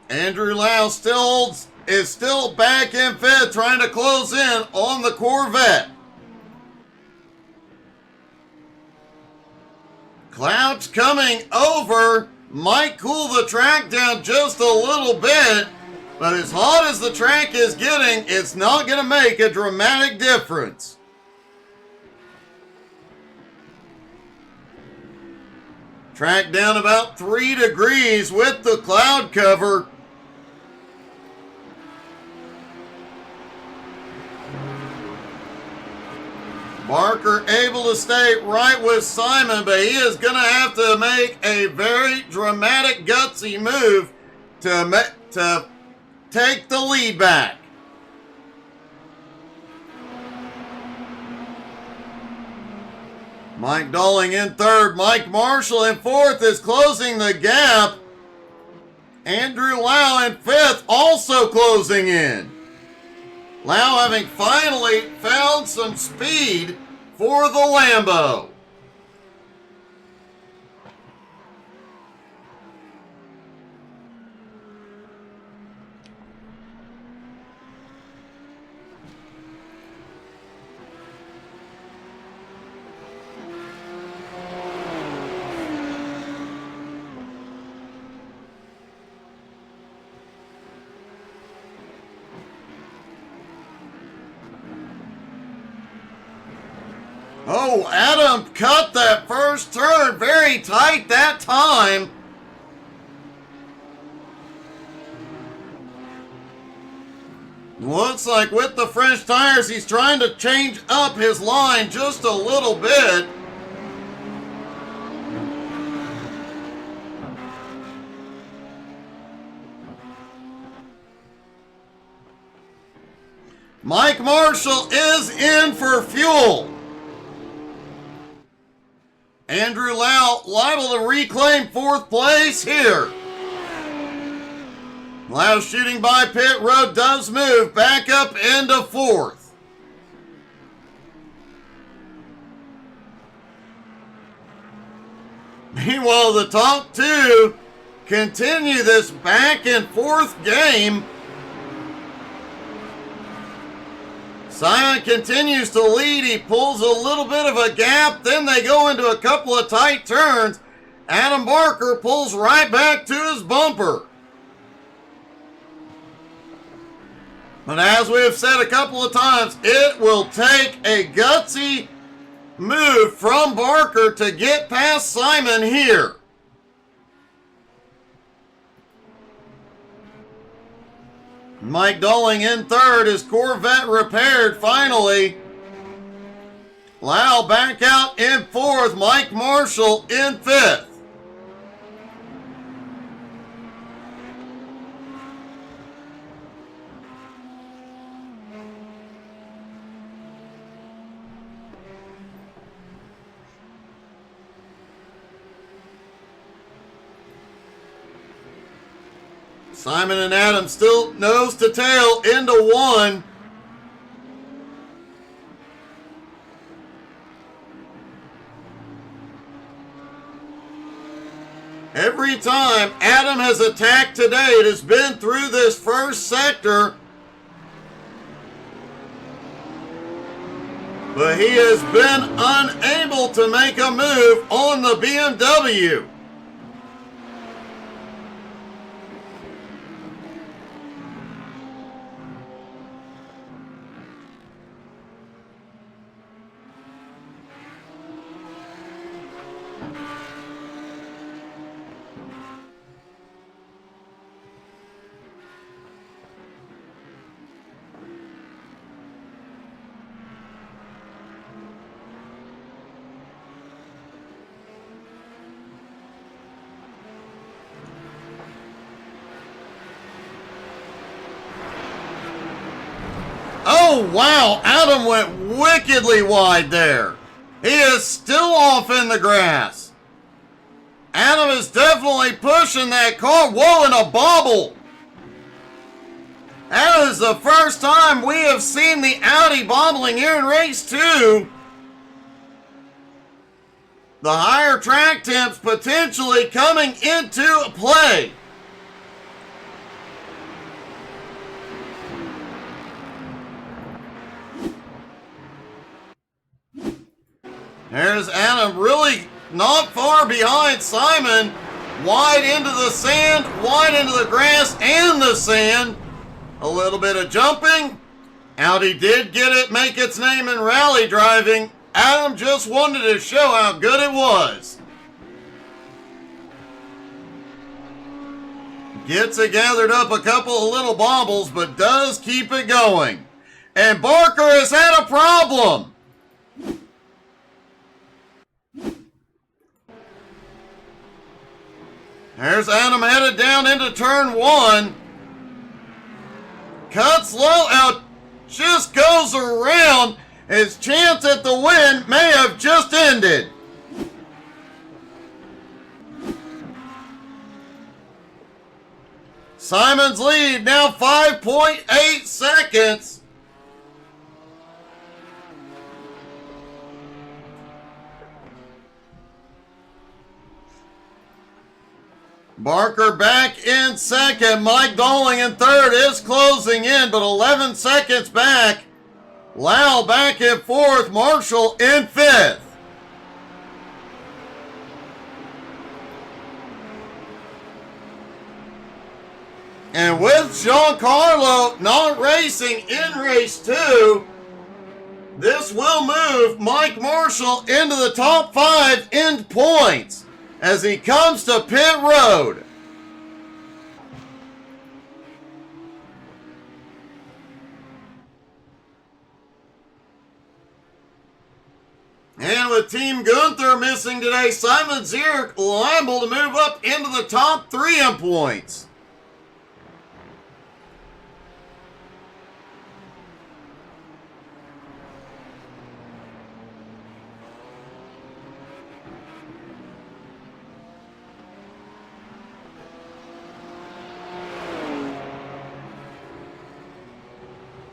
Speaker 1: Andrew Lau is still back in 5th, trying to close in on the Corvette. Clouds coming over might cool the track down just a little bit. But as hot as the track is getting, it's not going to make a dramatic difference. Track down about 3 degrees with the cloud cover. Barker able to stay right with Simon, but he is going to have to make a very dramatic, gutsy move to take the lead back. Mike Dolling in third. Mike Marshall in fourth is closing the gap. Andrew Lau in fifth, also closing in. Lau having finally found some speed for the Lambo. Oh, Adam cut that first turn very tight that time. Looks like with the French tires, he's trying to change up his line just a little bit. Mike Marshall is in for fuel. Andrew Lau liable to reclaim fourth place here. Lau shooting by pit road does move back up into fourth. Meanwhile, the top two continue this back and forth game. Simon continues to lead. He pulls a little bit of a gap. Then they go into a couple of tight turns. Adam Barker pulls right back to his bumper. But as we have said a couple of times, it will take a gutsy move from Barker to get past Simon here. Mike Dolling in third, his Corvette repaired finally. Lau back out in fourth, Mike Marshall in fifth. Simon and Adam still nose to tail into one. Every time Adam has attacked today, it has been through this first sector. But he has been unable to make a move on the BMW. Oh, wow. Adam went wickedly wide there. He is still off in the grass. Adam is definitely pushing that car. Whoa, in a bobble. That is the first time we have seen the Audi bobbling here in race 2. The higher track temps potentially coming into play. There's Adam really not far behind Simon. Wide into the sand, wide into the grass and the sand. A little bit of jumping. Audi did get it, make its name in rally driving. Adam just wanted to show how good it was. Gets it gathered up a couple of little bobbles, but does keep it going. And Barker has had a problem. There's Adam headed down into turn 1. Cuts low out, just goes around. His chance at the win may have just ended. Simon's lead now 5.8 seconds. Barker back in second. Mike Dolling in third is closing in, but 11 seconds back. Lau back in fourth. Marshall in fifth. And with Giancarlo not racing in race 2, this will move Mike Marshall into the top 5 in points as he comes to pit road. And with Team Gunther missing today, Simon Zierk liable to move up into the top 3 in points.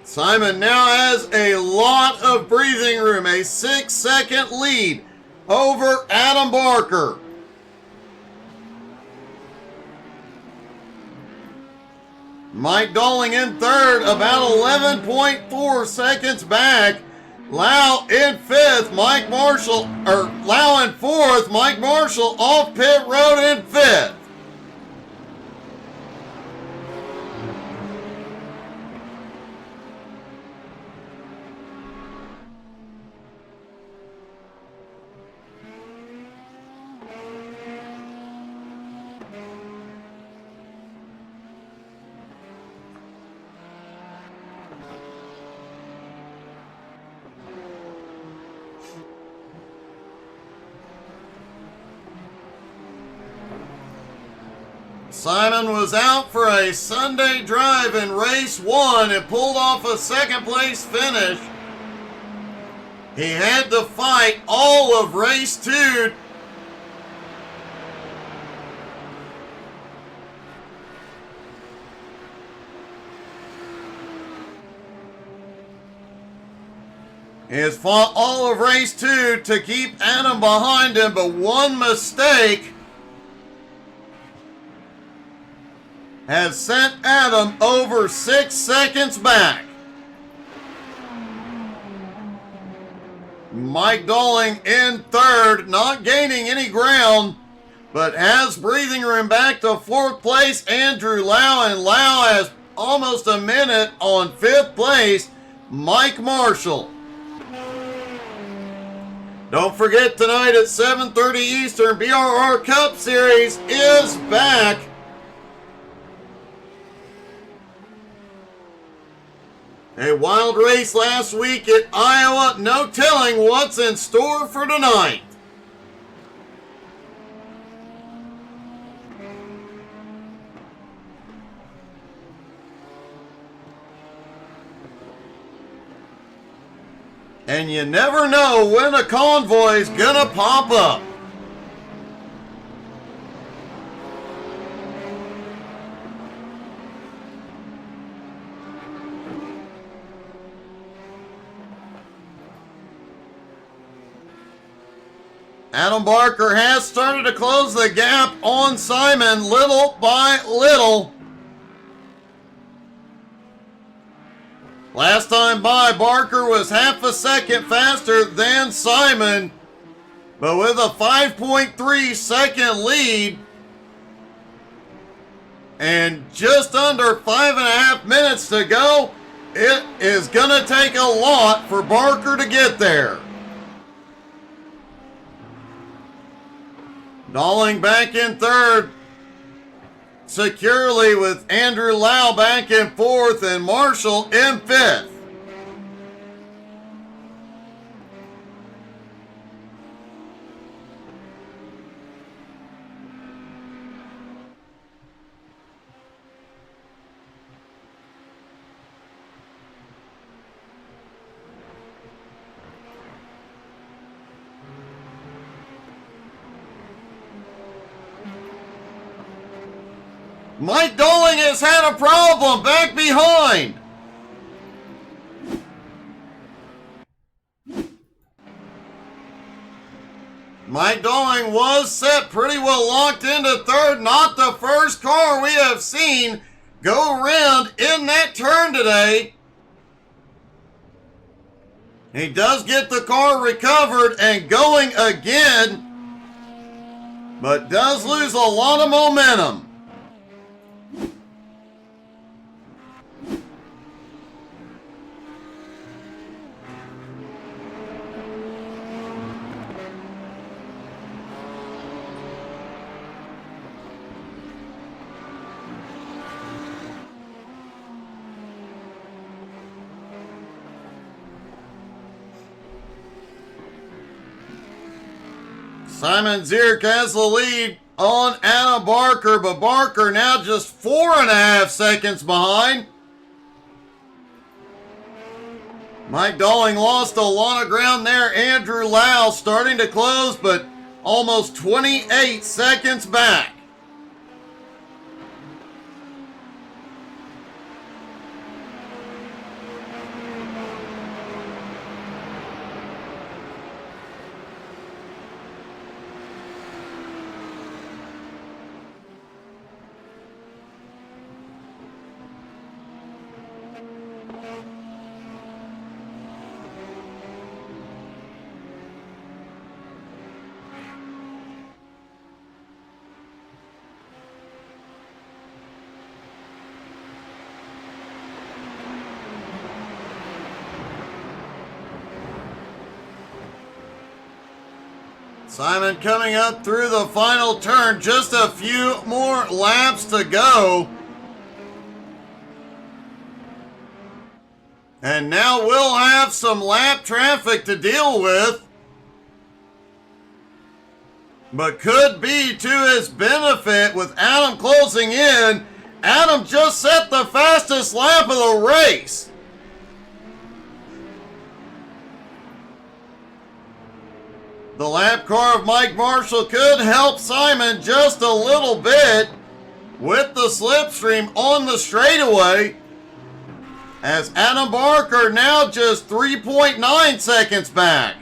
Speaker 1: Simon now has a lot of breathing room, a 6-second lead over Adam Barker. Mike Dolling in third, about 11.4 seconds back. Lau in fifth, Lau in fourth, Mike Marshall off pit road in fifth. Simon was out for a Sunday drive in race 1 and pulled off a second place finish. He had to fight all of race 2. He has fought all of race 2 to keep Adam behind him, but one mistake has sent Adam over 6 seconds back. Mike Dolling in third, not gaining any ground, but has breathing room back to 4th place. Andrew Lau, and Lau has almost a minute on 5th place. Mike Marshall. Don't forget, tonight at 7:30 Eastern, BRR Cup Series is back. A wild race last week at Iowa. No telling what's in store for tonight. And you never know when a convoy's gonna pop up. Adam Barker has started to close the gap on Simon little by little. Last time by, Barker was half a second faster than Simon, but with a 5.3 second lead, And just under 5.5 minutes to go. It is going to take a lot for Barker to get there. Dalling back in third. Securely with Andrew Lau back in fourth and Marshall in fifth. Mike Dolling has had a problem back behind. Mike Dolling was set pretty well locked into third. Not the first car we have seen go around in that turn today. He does get the car recovered and going again, but does lose a lot of momentum. Simon Zierk has the lead on Adam Barker, but Barker now just 4.5 seconds behind. Mike Dolling lost a lot of ground there. Andrew Lau starting to close, but almost 28 seconds back. Simon coming up through the final turn. Just a few more laps to go. And now we'll have some lap traffic to deal with. But could be to his benefit with Adam closing in. Adam just set the fastest lap of the race. The lap car of Mike Marshall could help Simon just a little bit with the slipstream on the straightaway, as Adam Barker now just 3.9 seconds back.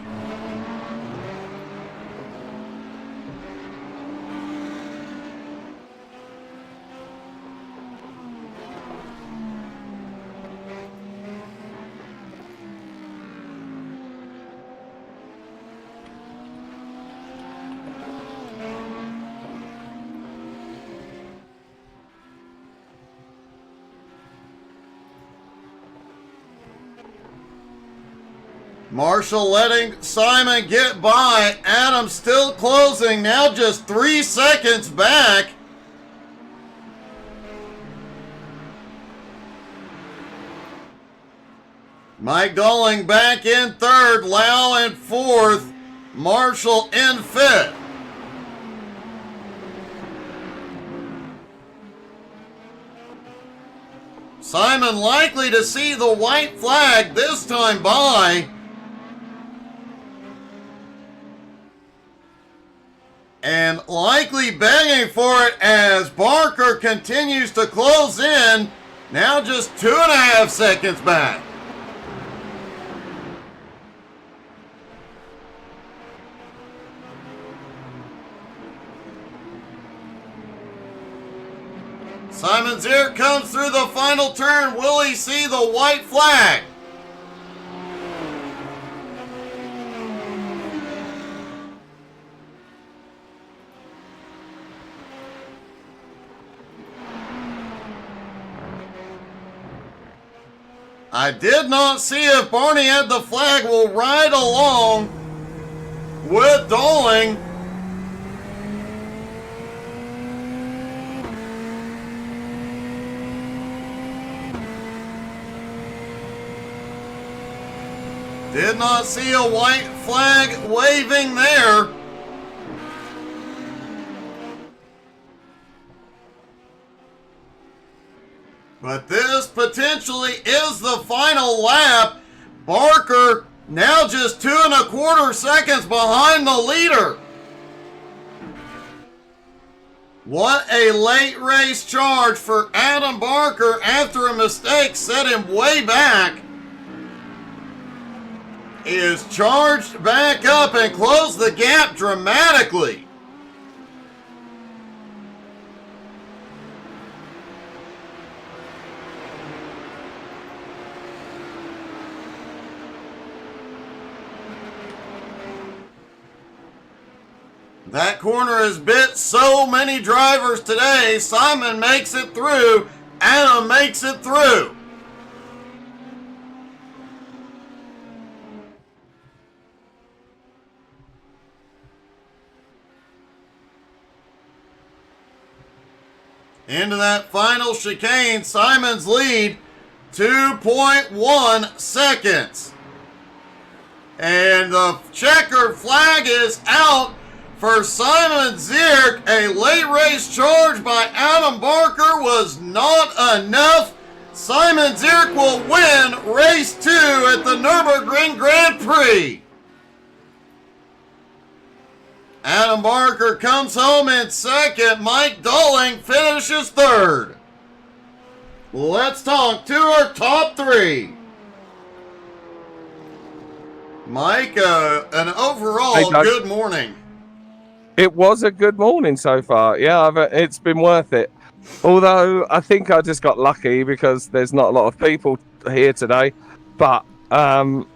Speaker 1: Marshall letting Simon get by. Adam still closing, now just 3 seconds back. Mike Dolling back in third, Lau in fourth, Marshall in fifth. Simon likely to see the white flag this time by. And likely begging for it as Barker continues to close in. Now just 2.5 seconds back. Simon Zierk comes through the final turn. Will he see the white flag? I did not see if Barney had the flag. Will ride along with Dolling. Did not see a white flag waving there. But this potentially is the final lap. Barker now just 2.25 seconds behind the leader. What a late race charge for Adam Barker after a mistake set him way back. He is charged back up and closed the gap dramatically. That corner has bit so many drivers today. Simon makes it through. Adam makes it through. Into that final chicane, Simon's lead, 2.1 seconds. And the checkered flag is out for Simon Zierk. A late race charge by Adam Barker was not enough. Simon Zierk will win race 2 at the Nürburgring Grand Prix. Adam Barker comes home in second. Mike Dolling finishes third. Let's talk to our top 3. Mike, an overall good morning.
Speaker 2: It was a good morning so far. Yeah, it's been worth it. Although I think I just got lucky because there's not a lot of people here today. But I'm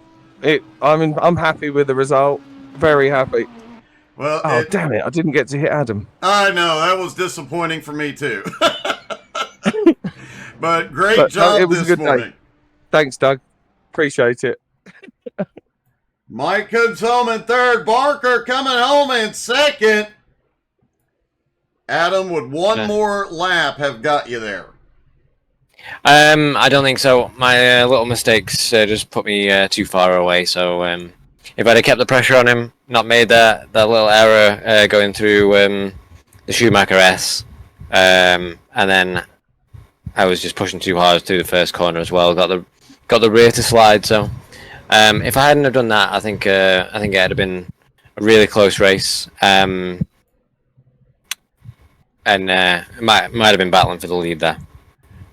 Speaker 2: happy with the result. Very happy.
Speaker 1: Well,
Speaker 2: damn it! I didn't get to hit Adam.
Speaker 1: I know, that was disappointing for me too. But great job
Speaker 2: it was
Speaker 1: this
Speaker 2: a good
Speaker 1: morning.
Speaker 2: Day. Thanks, Doug. Appreciate it.
Speaker 1: Mike comes home in third. Barker coming home in second. Adam, would one more lap have got you there?
Speaker 4: I don't think so. My little mistakes just put me too far away. So if I'd have kept the pressure on him, not made that little error going through the Schumacher S, and then I was just pushing too hard through the first corner as well. Got the rear to slide. So if I hadn't have done that, I think it would have been a really close race. And might have been battling for the lead there.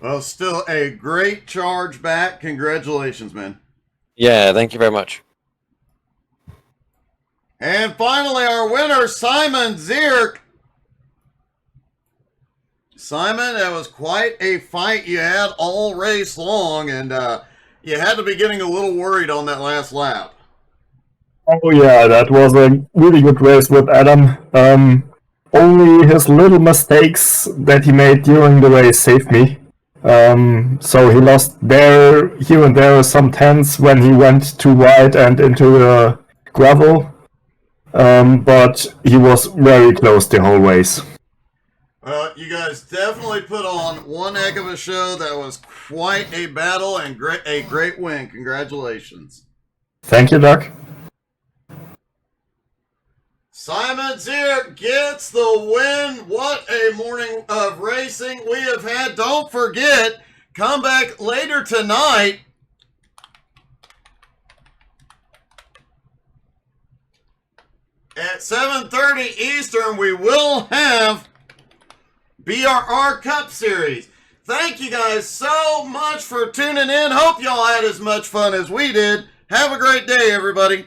Speaker 1: Well, still a great charge back. Congratulations, man.
Speaker 4: Yeah, thank you very much.
Speaker 1: And finally, our winner, Simon Zierk. Simon, that was quite a fight you had all race long, and you had to be getting a little worried on that last lap.
Speaker 3: Oh yeah, that was a really good race with Adam. Only his little mistakes that he made during the race saved me. So he lost here and there some tenths when he went too wide and into the gravel. But he was very close the whole race.
Speaker 1: Well, you guys definitely put on one heck of a show. That was quite a battle and a great win. Congratulations.
Speaker 3: Thank you, Doug.
Speaker 1: Simon Zierk gets the win. What a morning of racing we have had. Don't forget, come back later tonight. At 7:30 Eastern, we will have BRR Cup Series. Thank you guys so much for tuning in. Hope y'all had as much fun as we did. Have a great day, everybody.